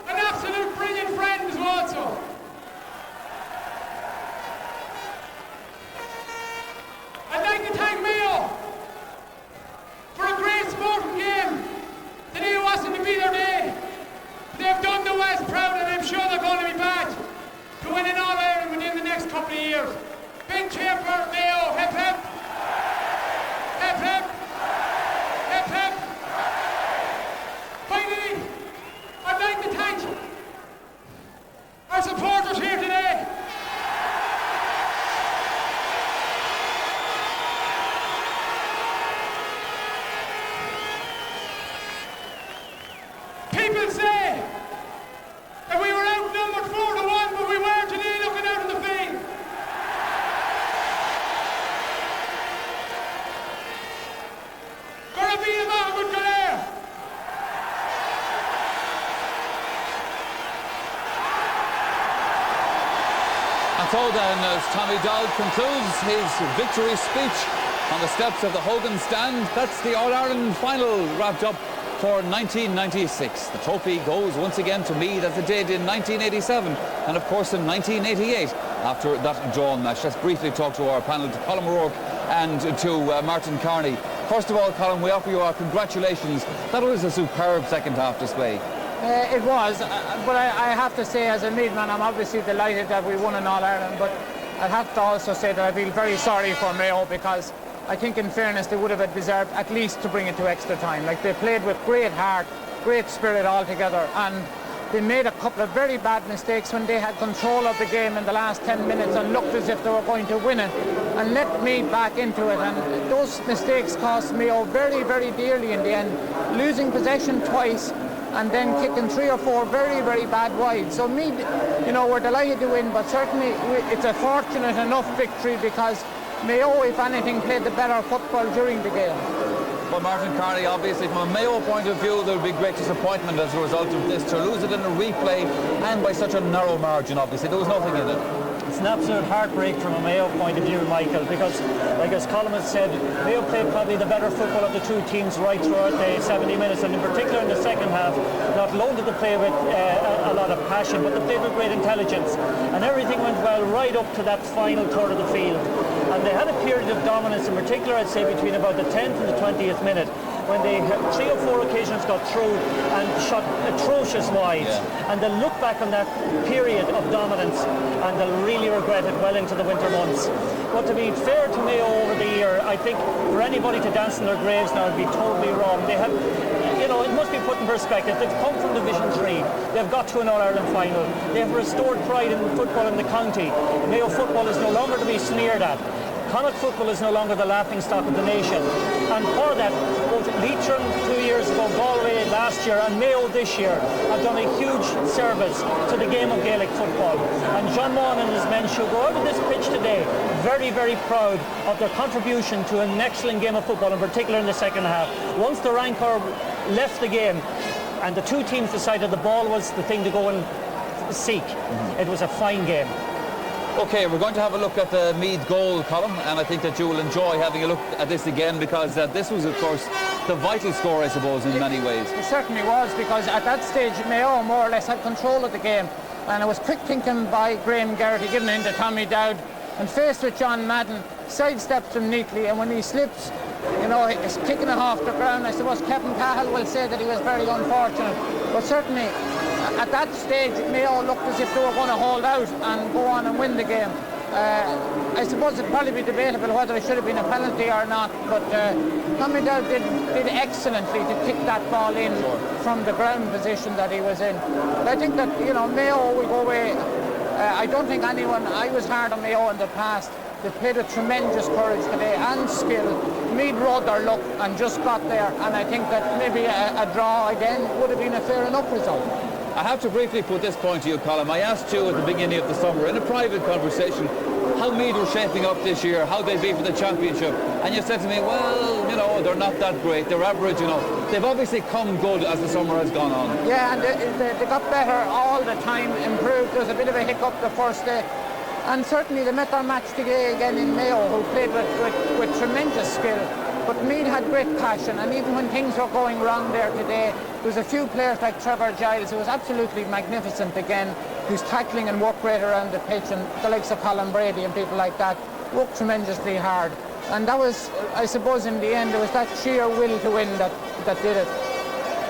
an absolute brilliant friend as well. Also. I'd like to thank Mayo for a great sporting game. Today wasn't to be their day. They've done the West proud, and I'm sure they're going to be back to win an All-Ireland within the next couple of years. Big cheer for Mayo. Hip hip. Hip hip. Hip hip. Finally, I'd like to thank our supporters here today. People say that we were outnumbered 4-1, but we were today looking out in the field. Gonna be a man with Galere. And so then, as Tommy Dowd concludes his victory speech on the steps of the Hogan stand, that's the All-Ireland final wrapped up for 1996. The trophy goes once again to Meath as it did in 1987 and of course in 1988 after that drawn match. Let's briefly talk to our panel, to Colin O'Rourke and to Martin Carney. First of all, Colin, we offer you our congratulations. That was a superb second half display. It was, but I have to say, as a Meath man, I'm obviously delighted that we won an All-Ireland, but I have to also say that I feel very sorry for Mayo, because I think in fairness they would have deserved at least to bring it to extra time. Like, they played with great heart, great spirit altogether, and they made a couple of very bad mistakes when they had control of the game in the last 10 minutes and looked as if they were going to win it and let Meath back into it, and those mistakes cost Mayo very, very dearly in the end, losing possession twice and then kicking 3 or 4 very, very bad wides. So Meath, you know, we're delighted to win, but certainly it's a fortunate enough victory because Mayo, if anything, played the better football during the game. Well, Martin Carney, obviously from a Mayo point of view, there will be great disappointment as a result of this. To lose it in a replay and by such a narrow margin, obviously, there was nothing in it. It's an absolute heartbreak from a Mayo point of view, Michael, because, like as Colin has said, Mayo played probably the better football of the two teams right throughout the 70 minutes, and in particular in the second half. Not alone did they play with a lot of passion, but they played with great intelligence, and everything went well right up to that final third of the field. And they had a period of dominance, in particular, I'd say, between about the 10th and the 20th minute, when they had 3 or 4 occasions got through and shot atrocious wides. Yeah. And they'll look back on that period of dominance and they'll really regret it well into the winter months. But to be fair to Mayo over the year, I think for anybody to dance in their graves now would be totally wrong. They have, you know, it must be put in perspective. They've come from Division 3. They've got to an All-Ireland final. They have restored pride in football in the county. Mayo football is no longer to be sneered at. Connacht football is no longer the laughingstock of the nation. And for that, both Leitrim 2 years ago, Galway last year, and Mayo this year have done a huge service to the game of Gaelic football. And John Maughan and his men should go out of this pitch today very, very proud of their contribution to an excellent game of football, in particular in the second half. Once the rancor left the game and the two teams decided the ball was the thing to go and seek, it was a fine game. OK, we're going to have a look at the Meath goal column, and I think that you will enjoy having a look at this again, because this was, of course, the vital score, I suppose, in many ways. It certainly was, because at that stage Mayo more or less had control of the game, and it was quick thinking by Graham Garrity, giving in to Tommy Dowd, and faced with John Madden, sidesteps him neatly, and when he slips, you know, he's kicking it off the ground. I suppose Kevin Cahill will say that he was very unfortunate, but certainly at that stage, Mayo looked as if they were going to hold out and go on and win the game. I suppose it'd probably be debatable whether it should have been a penalty or not, but Tommy Dowd did excellently to kick that ball in from the ground position that he was in. But I think that, you know, Mayo will go away. I don't think anyone, I was hard on Mayo in the past. They played with tremendous courage today and skill. Meath rode their luck and just got there, and I think that maybe a draw again would have been a fair enough result. I have to briefly put this point to you, Colin. I asked you at the beginning of the summer in a private conversation how Meath were shaping up this year, how they'd be for the championship, and you said to me, well, you know, they're not that great, they're average, you know. They've obviously come good as the summer has gone on. Yeah, and they got better all the time, improved. There was a bit of a hiccup the first day, and certainly they met their match today again in Mayo, who played with tremendous skill. But Meath had great passion, and even when things were going wrong there today, there was a few players like Trevor Giles, who was absolutely magnificent again, who's tackling and worked great around the pitch, and the likes of Colin Brady and people like that worked tremendously hard. And that was, I suppose, in the end, it was that sheer will to win that did it.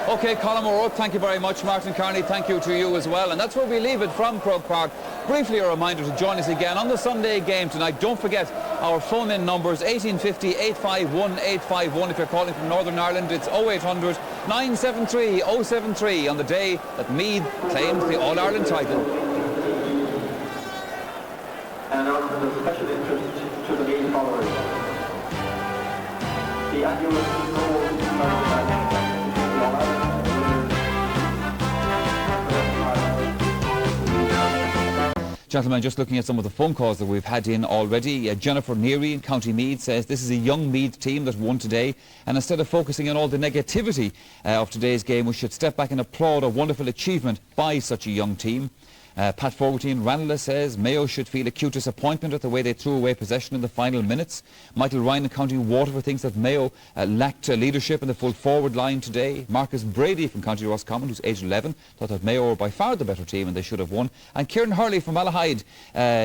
OK, Colin O'Rourke, thank you very much. Martin Carney, thank you to you as well. And that's where we leave it from Croke Park. Briefly a reminder to join us again on the Sunday game tonight. Don't forget our phone-in numbers, 1850 851 851. If you're calling from Northern Ireland, it's 0800 973 073 on the day that Meath claims the All-Ireland title. And now the special interest to the Meath followers. The annual goal Gentlemen, just looking at some of the phone calls that we've had in already. Jennifer Neary in County Meath says this is a young Meath team that won today, and instead of focusing on all the negativity of today's game, we should step back and applaud a wonderful achievement by such a young team. Pat Fogarty in Ranelagh says Mayo should feel acute disappointment at the way they threw away possession in the final minutes. Michael Ryan in County Waterford thinks that Mayo lacked leadership in the full forward line today. Marcus Brady from County Roscommon, who's aged 11, thought that Mayo were by far the better team and they should have won. And Kieran Hurley from Malahide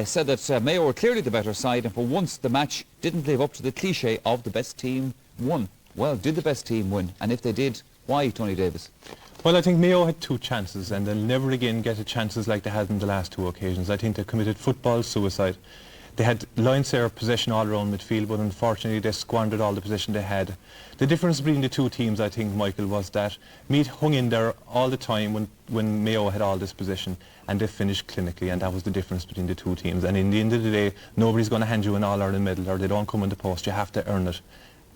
said that Mayo were clearly the better side, and for once the match didn't live up to the cliché of the best team won. Well, did the best team win? And if they did, why, Tony Davis? Well, I think Mayo had two chances, and they'll never again get a chances like they had in the last two occasions. I think they committed football suicide. They had line-share possession all around midfield, but unfortunately they squandered all the possession they had. The difference between the two teams, I think, Michael, was that Meath hung in there all the time when Mayo had all this possession, and they finished clinically, and that was the difference between the two teams. And in the end of the day, nobody's going to hand you an All-Ireland medal, or they don't come in the post. You have to earn it,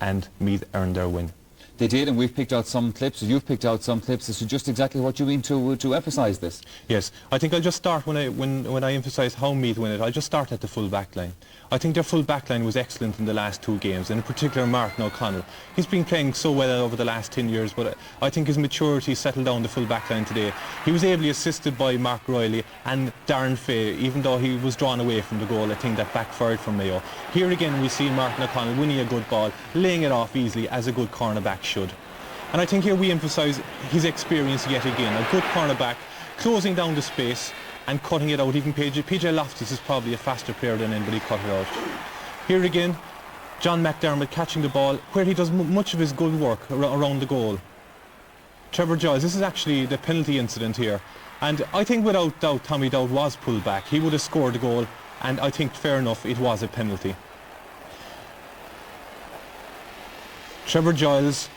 and Meath earned their win. They did, and we've picked out some clips, you've picked out some clips as to just exactly what you mean to emphasise this. Yes, I think I'll just start when I emphasise how Meath win it. I'll just start at the full back line. I think their full back line was excellent in the last two games, and in particular Martin O'Connell. He's been playing so well over the last 10 years, but I think his maturity settled down the full back line today. He was ably assisted by Mark Riley and Darren Fay, even though he was drawn away from the goal. I think that backfired for Mayo. Here again we see Martin O'Connell winning a good ball, laying it off easily as a good cornerback should. And I think here we emphasise his experience yet again. A good cornerback, closing down the space and cutting it out. Even PJ Loftus is probably a faster player than anybody cut it out. Here again, John McDermott catching the ball where he does much of his good work around the goal. Trevor Giles, this is actually the penalty incident here. And I think without doubt Tommy Dowd was pulled back. He would have scored the goal, and I think fair enough it was a penalty. Trevor Giles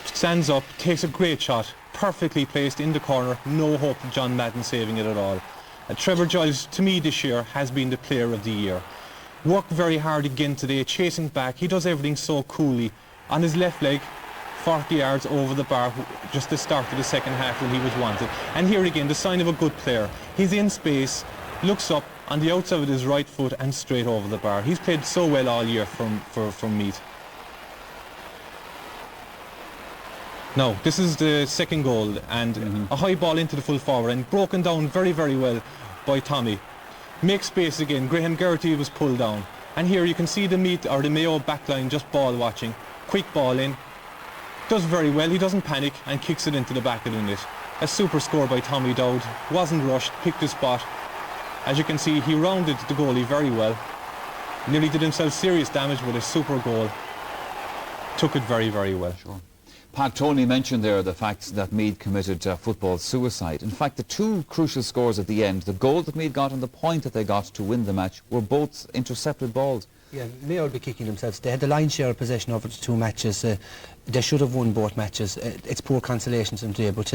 stands up, takes a great shot, perfectly placed in the corner, no hope of John Madden saving it at all. Trevor Giles, to me this year, has been the player of the year. Worked very hard again today, chasing back. He does everything so coolly. On his left leg, 40 yards over the bar, just the start of the second half when he was wanted. And here again, the sign of a good player. He's in space, looks up, on the outside with his right foot and straight over the bar. He's played so well all year from Meath. Now, this is the second goal, and a high ball into the full forward and broken down very, very well by Tommy. Makes space again. Graham Geraghty was pulled down. And here you can see the Meath or the Mayo backline just ball watching. Quick ball in. Does very well. He doesn't panic and kicks it into the back of the net. A super score by Tommy Dowd. Wasn't rushed, picked his spot. As you can see, he rounded the goalie very well. Nearly did himself serious damage with a super goal. Took it very, very well. Sure. Pat, Tony mentioned there the fact that Meath committed football suicide. In fact, the two crucial scores at the end, the goal that Meath got and the point that they got to win the match, were both intercepted balls. Yeah, Mayo will be kicking themselves. They had the lion's share of possession over the two matches. They should have won both matches. It's poor consolation to them today, but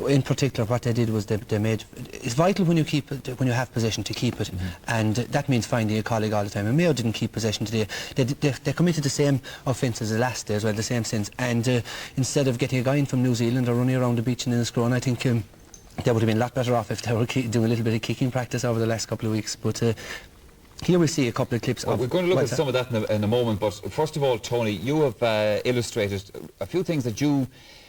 in particular what they did was they made... It's vital when you have possession to keep it, and that means finding a colleague all the time. And Mayo didn't keep possession today. They committed the same offences as last day as well, the same sins. And instead of getting a guy in from New Zealand or running around the beach in Enniscrone, I think they would have been a lot better off if they were doing a little bit of kicking practice over the last couple of weeks. But here we see a couple of clips. Well, we're going to look at some of that in a moment, but first of all, Tony, you have illustrated a few things that you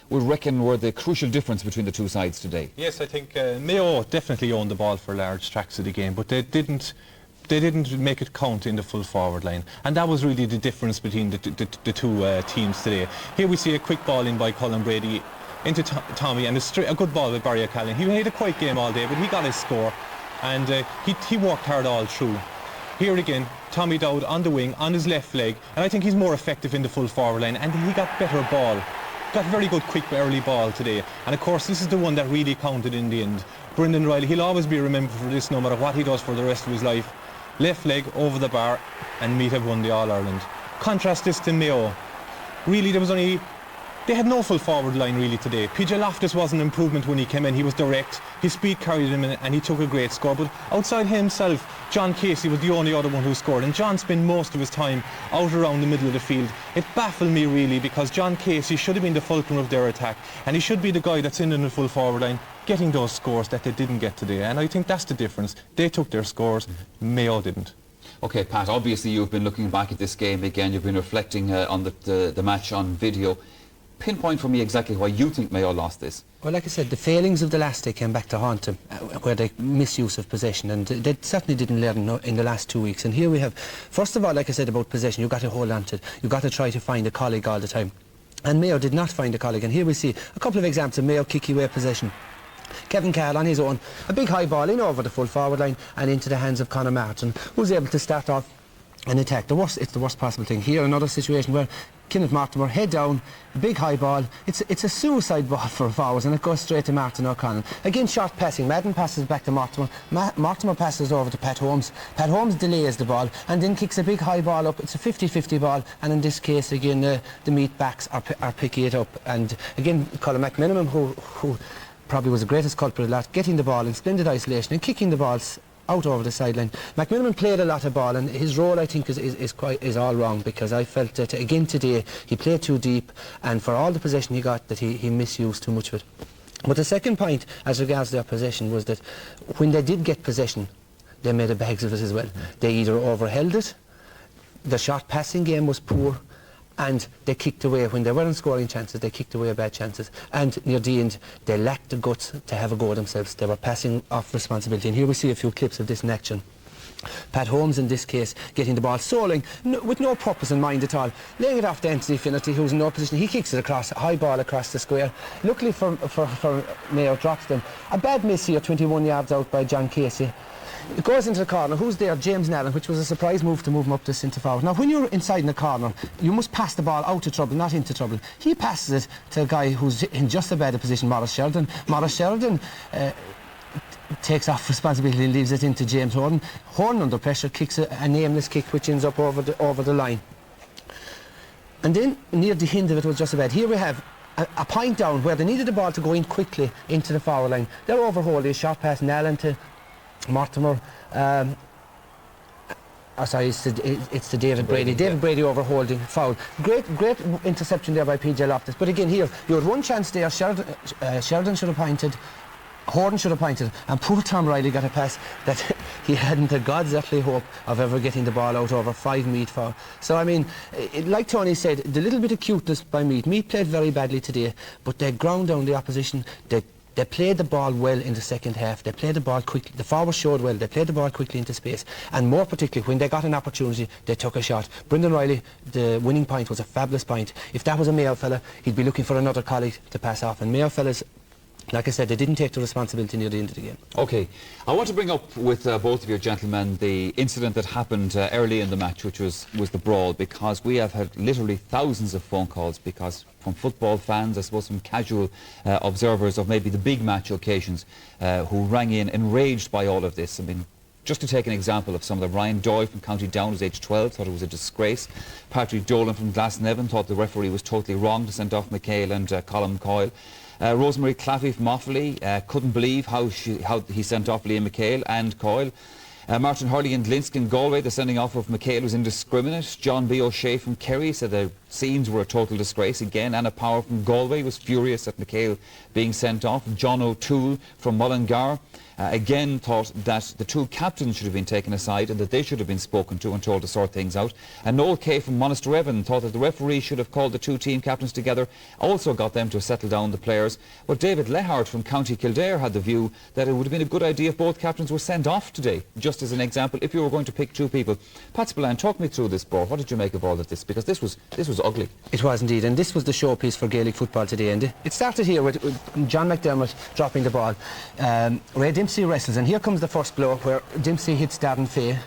would reckon were the crucial difference between the two sides today. Yes, I think Mayo definitely owned the ball for large tracts of the game, but they didn't make it count in the full forward line, and that was really the difference between the two teams today. Here we see a quick ball in by Colin Brady into Tommy, and a good ball with Barry O'Callaghan. He made a quiet game all day, but he got his score, and he worked hard all through. Here again, Tommy Dowd on the wing, on his left leg, and I think he's more effective in the full forward line, and he got better ball. Got very good quick early ball today, and of course this is the one that really counted in the end. Brendan Riley, he'll always be remembered for this no matter what he does for the rest of his life. Left leg over the bar, and Meath have won the All-Ireland. Contrast this to Mayo. Really, they had no full forward line really today. PJ Loftus was an improvement when he came in. He was direct, his speed carried him in, and he took a great score. But outside himself, John Casey was the only other one who scored, and John spent most of his time out around the middle of the field. It baffled me really, because John Casey should have been the fulcrum of their attack, and he should be the guy that's in the full forward line getting those scores that they didn't get today. And I think that's the difference. They took their scores, Mayo didn't. Okay, Pat, obviously you've been looking back at this game again, you've been reflecting on the match on video. Pinpoint for me exactly why you think Mayo lost this. Well, like I said, the failings of the last day came back to haunt them, where they misuse of possession, and they certainly didn't learn in the last 2 weeks. And here we have, first of all, like I said about possession, you've got to hold on to it. You've got to try to find a colleague all the time. And Mayo did not find a colleague, and here we see a couple of examples of Mayo kick away possession. Kevin Carroll on his own, a big high ball in over the full forward line and into the hands of Conor Martin, who's able to start off an attack. It's the worst possible thing. Here, another situation where Kenneth Mortimer, head down, a big high ball. It's a suicide ball for forwards, and it goes straight to Martin O'Connell. Again, short passing. Madden passes back to Mortimer. Mortimer passes over to Pat Holmes. Pat Holmes delays the ball and then kicks a big high ball up. It's a 50-50 ball, and in this case, again, the Meath backs are picking it up. And again, Colin McMenamin, who probably was the greatest culprit of that, getting the ball in splendid isolation and kicking the balls out over the sideline. McMenamin played a lot of ball, and his role, I think, is all wrong, because I felt that again today he played too deep, and for all the possession he got, that he misused too much of it. But the second point as regards their possession was that when they did get possession, they made a bags of it as well. They either overheld it, the short passing game was poor, and they kicked away, when they weren't scoring chances, they kicked away bad chances. And near the end, they lacked the guts to have a go themselves. They were passing off responsibility. And here we see a few clips of this in action. Pat Holmes, in this case, getting the ball, soling, with no purpose in mind at all, laying it off to Anthony Finnerty, who's in no position. He kicks it across, a high ball across the square. Luckily for Mayo, drops them. A bad miss here, 21 yards out by John Casey. It goes into the corner. Who's there? James Nallen, which was a surprise move to move him up to centre forward. Now, when you're inside in the corner, you must pass the ball out of trouble, not into trouble. He passes it to a guy who's in just a better position, Maurice Sheridan. Maurice Sheridan takes off responsibility and leaves it into James Horn. Horn, under pressure, kicks a nameless kick which ends up over the line. And then, near the end of it was just about. Here we have a point down where they needed the ball to go in quickly into the forward line. They're overholding a shot past Nallen to Mortimer. Sorry, it's to David Brady. David Brady overholding, foul. Great interception there by PJ Loftus. But again, here you had one chance there. Sheridan should have pointed, Horton should have pointed, and poor Tom Riley got a pass that he hadn't a God's earthly hope of ever getting the ball out over 5 Meath for. So I mean, like Tony said, the little bit of cuteness by Meath. Meath played very badly today, but they ground down the opposition. They played the ball well in the second half. They played the ball quickly. The forwards showed well. They played the ball quickly into space. And more particularly, when they got an opportunity, they took a shot. Brendan Riley, the winning point was a fabulous point. If that was a Mayo fella, he'd be looking for another colleague to pass off. And Mayo fellas like I said, they didn't take the responsibility near the end of the game. Okay, I want to bring up with both of you gentlemen the incident that happened early in the match, which was the brawl, because we have had literally thousands of phone calls from football fans, I suppose from casual observers of maybe the big match occasions who rang in enraged by all of this. I mean, just to take an example of some of them, Ryan Doyle from County Down was age 12, thought it was a disgrace. Patrick Dolan from Glasnevin thought the referee was totally wrong to send off McHale and Colm Coyle. Rosemary Claffey from Offaly couldn't believe how he sent off Liam McHale and Coyle. Martin Hurley and Glinsk in Galway, the sending off of McHale was indiscriminate. John B. O'Shea from Kerry said the scenes were a total disgrace. Again, Anna Power from Galway was furious at McHale being sent off. John O'Toole from Mullingar again thought that the two captains should have been taken aside and that they should have been spoken to and told to sort things out. And Noel Kay from Monasterevin thought that the referee should have called the two team captains together, also got them to settle down the players. But David Lehart from County Kildare had the view that it would have been a good idea if both captains were sent off today, just as an example, if you were going to pick two people. Pat Spillane, talk me through this, bro. What did you make of all of this? Because this was ugly. It was indeed, and this was the showpiece for Gaelic football today. And it started here with John McDermott dropping the ball. Ray Dempsey wrestles, and here comes the first blow where Dempsey hits Darren Fay.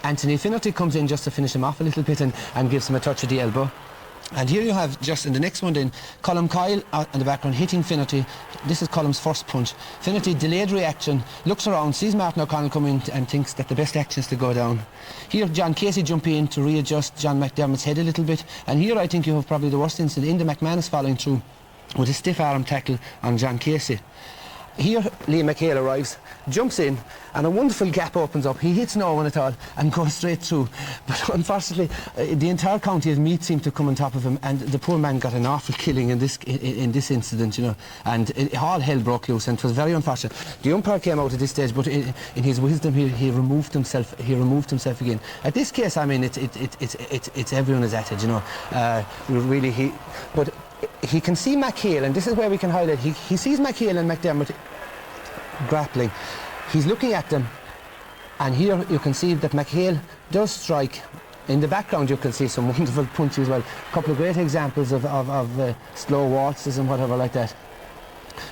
Anthony Finnerty comes in just to finish him off a little bit and gives him a touch of the elbow. And here you have, just in the next one then, Colm Coyle in the background hitting Finnerty. This is Colm's first punch. Finnerty, delayed reaction, looks around, sees Martin O'Connell come in and thinks that the best action is to go down. Here John Casey jump in to readjust John McDermott's head a little bit. And here I think you have probably the worst incident. Inda McManus following through with a stiff arm tackle on John Casey. Here Liam McHale arrives, jumps in, and a wonderful gap opens up. He hits no one at all and goes straight through. But unfortunately, the entire county of Meath seemed to come on top of him, and the poor man got an awful killing in this incident, you know. And all hell broke loose, and it was very unfortunate. The umpire came out at this stage, but in his wisdom, he removed himself. He removed himself again. At this case, I mean, it's everyone is at it, you know. But he can see McHale, and this is where we can highlight. He sees McHale and McDermott grappling. He's looking at them, and here you can see that McHale does strike. In the background you can see some wonderful punches as well. A couple of great examples of slow waltzes and whatever like that.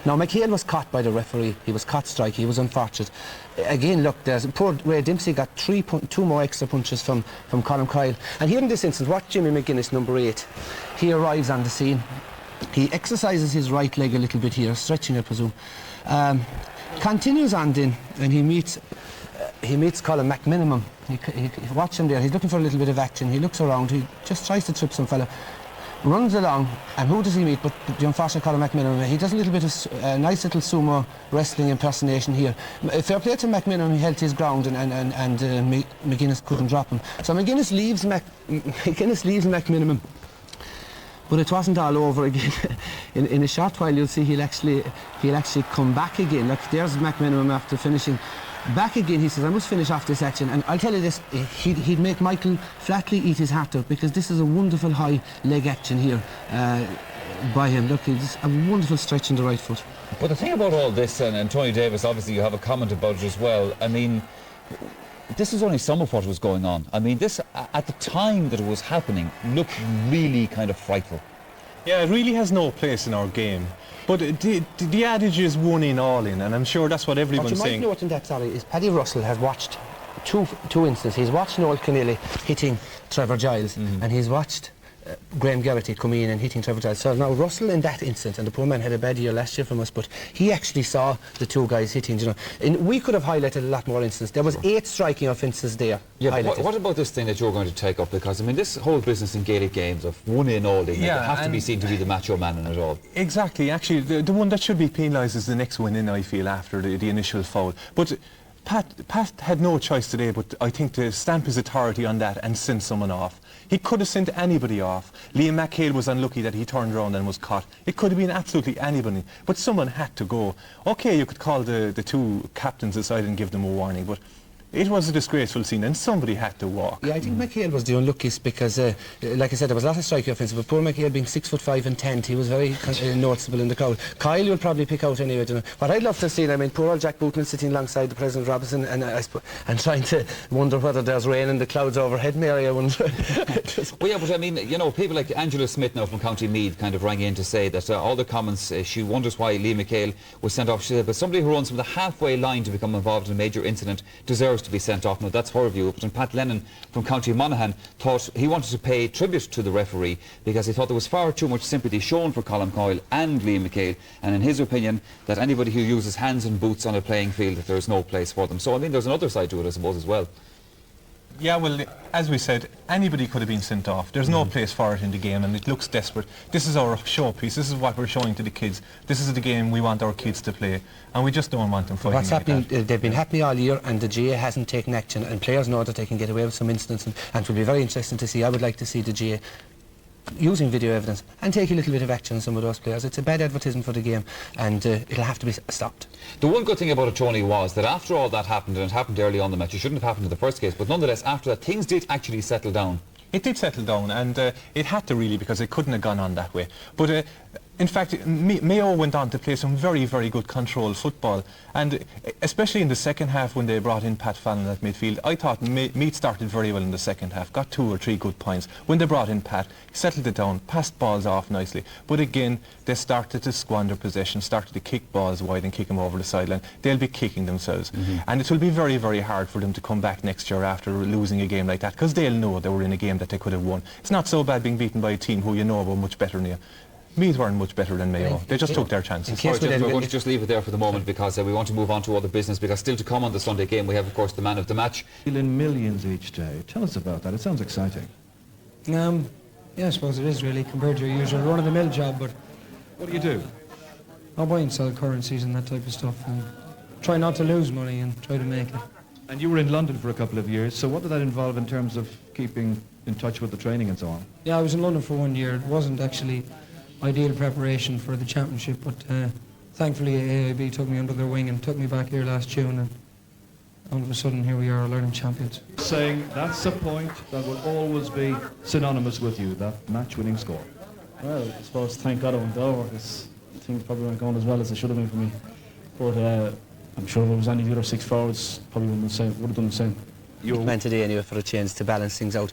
Now McHale was caught by the referee. He was caught striking. He was unfortunate. Again, look, there's poor Ray Dempsey got two more extra punches from Colm Coyle. And here in this instance, what Jimmy McGuinness, number 8, he arrives on the scene. He exercises his right leg a little bit here, stretching I presume. Continues on then, and he meets Colm McMinimum. He watch him there. He's looking for a little bit of action. He looks around. He just tries to trip some fella. Runs along, and who does he meet but the unfortunate Colm McMinimum? He does a little bit of nice little sumo wrestling impersonation here. Fair play to McMinimum, he held his ground, and McGuinness couldn't drop him. So McGuinness leaves McMinimum. But it wasn't all over again. in a short while you'll see he'll actually come back again. Look, there's McMinimum after finishing. Back again, he says, I must finish off this action. And I'll tell you this, he'd make Michael Flatley eat his heart out, because this is a wonderful high leg action here by him. Look, it's a wonderful stretch in the right foot. But the thing about all this, and Tony Davis, obviously you have a comment about it as well, I mean, this is only some of what was going on. I mean, this, at the time that it was happening, looked really kind of frightful. Yeah, it really has no place in our game. But the adage is one in, all in, and I'm sure that's what everyone's saying. What you might note in that, sorry, is Paddy Russell has watched two instances. He's watched Noel Keneally hitting Trevor Giles, and he's watched Graham Garrity coming in and hitting Trevor Giles. So now Russell in that instance, and the poor man had a bad year last year from us, but he actually saw the two guys hitting, you know. And we could have highlighted a lot more instances. There was 8 striking offences there. Yeah, but what about this thing that you're going to take up? Because I mean, this whole business in Gaelic games of one in, all in, yeah, have to be seen to be the macho man in it all. Exactly. Actually, the one that should be penalised is the next one in, I feel, after the initial foul. But Pat had no choice today, but I think to stamp his authority on that and send someone off. He could have sent anybody off. Liam McHale was unlucky that he turned around and was caught. It could have been absolutely anybody, but someone had to go. OK, you could call the two captains aside and give them a warning, but It was a disgraceful scene, and somebody had to walk. Yeah, I think McHale was the unluckiest because, like I said, there was a lot of striking offensive, but poor McHale being 6'5" and 10, he was very noticeable in the crowd. Kyle will probably pick out anyway. Don't know. What I'd love to see, I mean, poor old Jack Bootman sitting alongside the President Robinson and trying to wonder whether there's rain in the clouds overhead, Mary, I wonder. Well, yeah, but I mean, you know, people like Angela Smith now from County Meath kind of rang in to say that all the comments, she wonders why Liam McHale was sent off. She said, but somebody who runs from the halfway line to become involved in a major incident deserves to be sent off. Now, that's her view. But Pat Lennon from County Monaghan thought he wanted to pay tribute to the referee because he thought there was far too much sympathy shown for Colm Coyle and Liam McHale, and in his opinion, that anybody who uses hands and boots on a playing field, that there's no place for them. So, I mean, there's another side to it, I suppose, as well. Yeah, well, as we said, anybody could have been sent off. There's no place for it in the game, and it looks desperate. This is our showpiece. This is what we're showing to the kids. This is the game we want our kids to play, and we just don't want them fighting. What's happening, they've been happy all year, and the GA hasn't taken action, and players know that they can get away with some incidents, and it will be very interesting to see. I would like to see the GA using video evidence and take a little bit of action on some of those players. It's a bad advertisement for the game, and it'll have to be stopped. The one good thing about it, Tony, was that after all that happened, and it happened early on in the match, it shouldn't have happened in the first case, but nonetheless, after that, things did actually settle down. It did settle down, and it had to really, because it couldn't have gone on that way. But in fact, Mayo went on to play some very, very good control football, and especially in the second half when they brought in Pat Fallon at midfield, I thought Meath started very well in the second half, got 2 or 3 good points. When they brought in Pat, settled it down, passed balls off nicely, but again, they started to squander possession, started to kick balls wide and kick them over the sideline. They'll be kicking themselves, and it will be very, very hard for them to come back next year after losing a game like that, because they'll know they were in a game that they could have won. It's not so bad being beaten by a team who you know were much better than you. Meath weren't much better than Mayo. They just took their chances. We're going to just leave it there for the moment because we want to move on to other business, because still to come on the Sunday game we have, of course, the man of the match. In millions each day. Tell us about that. It sounds exciting. Yeah, I suppose it is really, compared to your usual run-of-the-mill job, but... What do you do? I buy and sell currencies and that type of stuff, and try not to lose money and try to make it. And you were in London for a couple of years, so what did that involve in terms of keeping in touch with the training and so on? Yeah, I was in London for 1 year. It wasn't actually ideal preparation for the championship, but thankfully AIB took me under their wing and took me back here last June, and all of a sudden here we are, learning champions. Saying that's a point that will always be synonymous with you, that match-winning score. Well, I suppose thank God it went over, because things probably weren't going as well as they should have been for me. But I'm sure if it was any of the other 6 forwards, probably would have done the same. You went today anyway for a change to balance things out.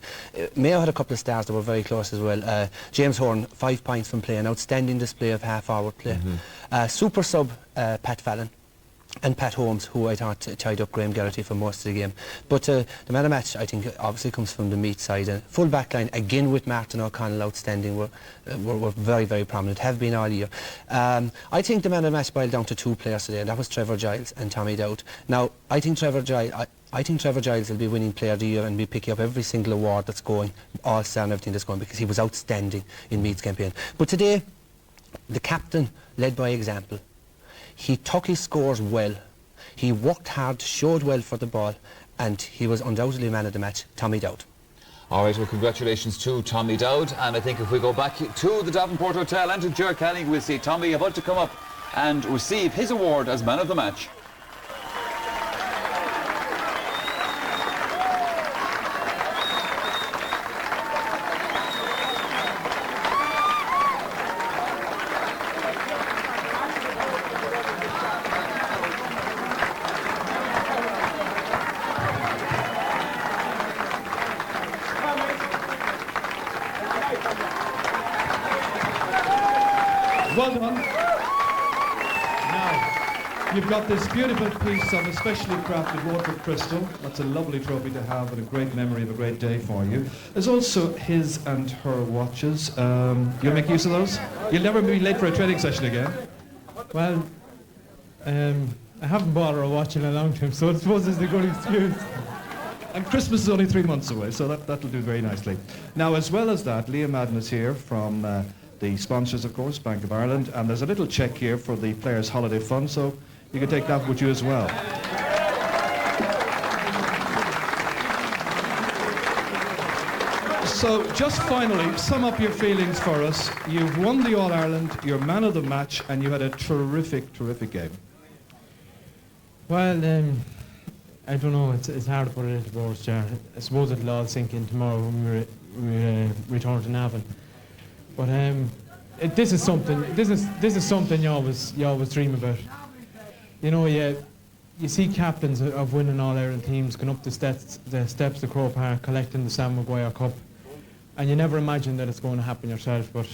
Mayo had a couple of stars that were very close as well. James Horn, 5 points from play, an outstanding display of half-forward play. Super sub Pat Fallon and Pat Holmes, who I thought tied up Graham Garrity for most of the game. But the man of the match, I think, obviously comes from the Meath side. Full back line, again with Martin O'Connell outstanding, were very, very prominent, have been all year. I think the man of the match boiled down to 2 players today, and that was Trevor Giles and Tommy Dowd. Now, I think Trevor Giles will be winning Player of the Year and be picking up every single award that's going, All-Star and everything that's going, because he was outstanding in Meath's campaign. But today, the captain led by example. He took his scores well. He worked hard, showed well for the ball, and he was undoubtedly man of the match, Tommy Dowd. All right, well, congratulations to Tommy Dowd. And I think if we go back to the Davenport Hotel and to Ger Canning, we'll see Tommy about to come up and receive his award as man of the match. Well done. Now, you've got this beautiful piece of especially crafted waterford crystal. That's a lovely trophy to have and a great memory of a great day for you. There's also his and her watches. You'll make use of those? You'll never be late for a training session again? Well, I haven't bought her a watch in a long time, so I suppose it's a good excuse. And Christmas is only 3 months away, so that'll do very nicely. Now, as well as that, Liam Madden is here from the sponsors, of course, Bank of Ireland, and there's a little check here for the Players' Holiday Fund, so you can take that with you as well. So, just finally, sum up your feelings for us. You've won the All-Ireland, you're man of the match, and you had a terrific, terrific game. Well, I don't know, it's hard to put it into words, Jar. I suppose it'll all sink in tomorrow when we return to Navan. But this is something you always dream about. You know, you see captains of winning All-Ireland teams going up the steps to Croke Park, collecting the Sam Maguire Cup, and you never imagine that it's going to happen yourself. But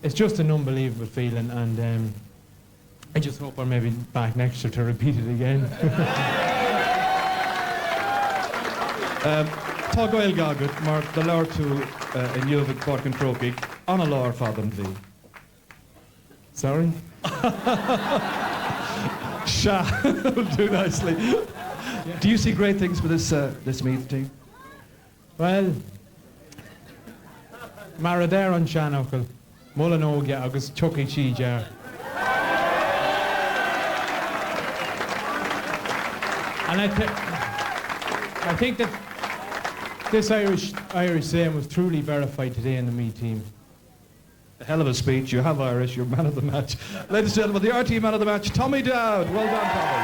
it's just an unbelievable feeling, and I just hope we're maybe back next year to repeat it again. Tá gael gagad mar the leir tú in Juvik Park and Croke on a leir fadam bhí. Sorry? Sha, will do nicely. Do you see great things for this Meath team? Well, Maradare an Shanachel, Mullinóga agus Chucky Chi Jar. And I think that this Irish saying was truly verified today in the Meath team. A hell of a speech. You have Irish. You're man of the match. Ladies and gentlemen, the RT man of the match, Tommy Dowd. Well done, Tommy.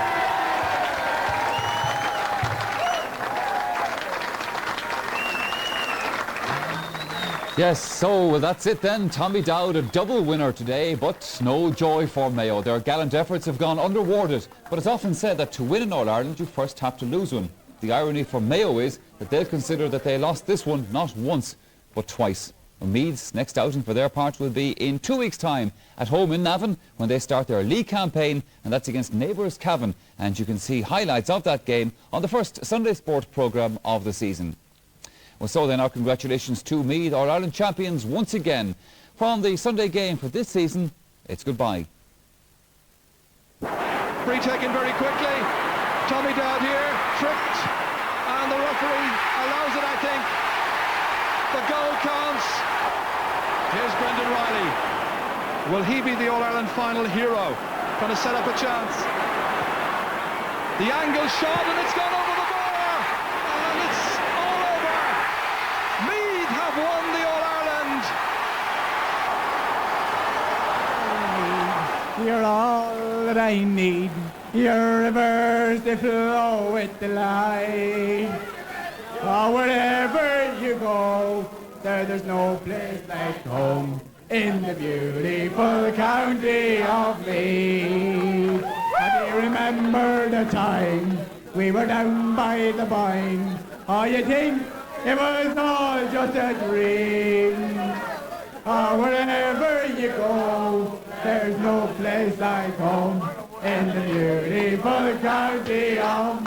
Yes, so well, that's it then. Tommy Dowd, a double winner today, but no joy for Mayo. Their gallant efforts have gone unrewarded, but it's often said that to win in All-Ireland, you first have to lose one. The irony for Mayo is that they'll consider that they lost this one not once, but twice. Well, Meath's next outing for their part will be in 2 weeks' time at home in Navan when they start their league campaign, and that's against neighbours Cavan, and you can see highlights of that game on the first Sunday Sport programme of the season. Well, so then our congratulations to Meath, All-Ireland champions once again. From the Sunday game for this season, it's goodbye. Free taken very quickly. Tommy Dowd here, tripped, and the referee allows it, I think. The goal counts. Here's Brendan Riley. Will he be the All-Ireland final hero? Going to set up a chance. The angle shot, and it's gone over the bar, and it's all over. Meath have won the All-Ireland. You're all that I need. Your rivers, they flow with the light. Oh, wherever you go, there's no place like home in the beautiful county of Meath. And you remember the time we were down by the vine? Oh, you think it was all just a dream? Oh, wherever you go, there's no place like home in the beautiful county of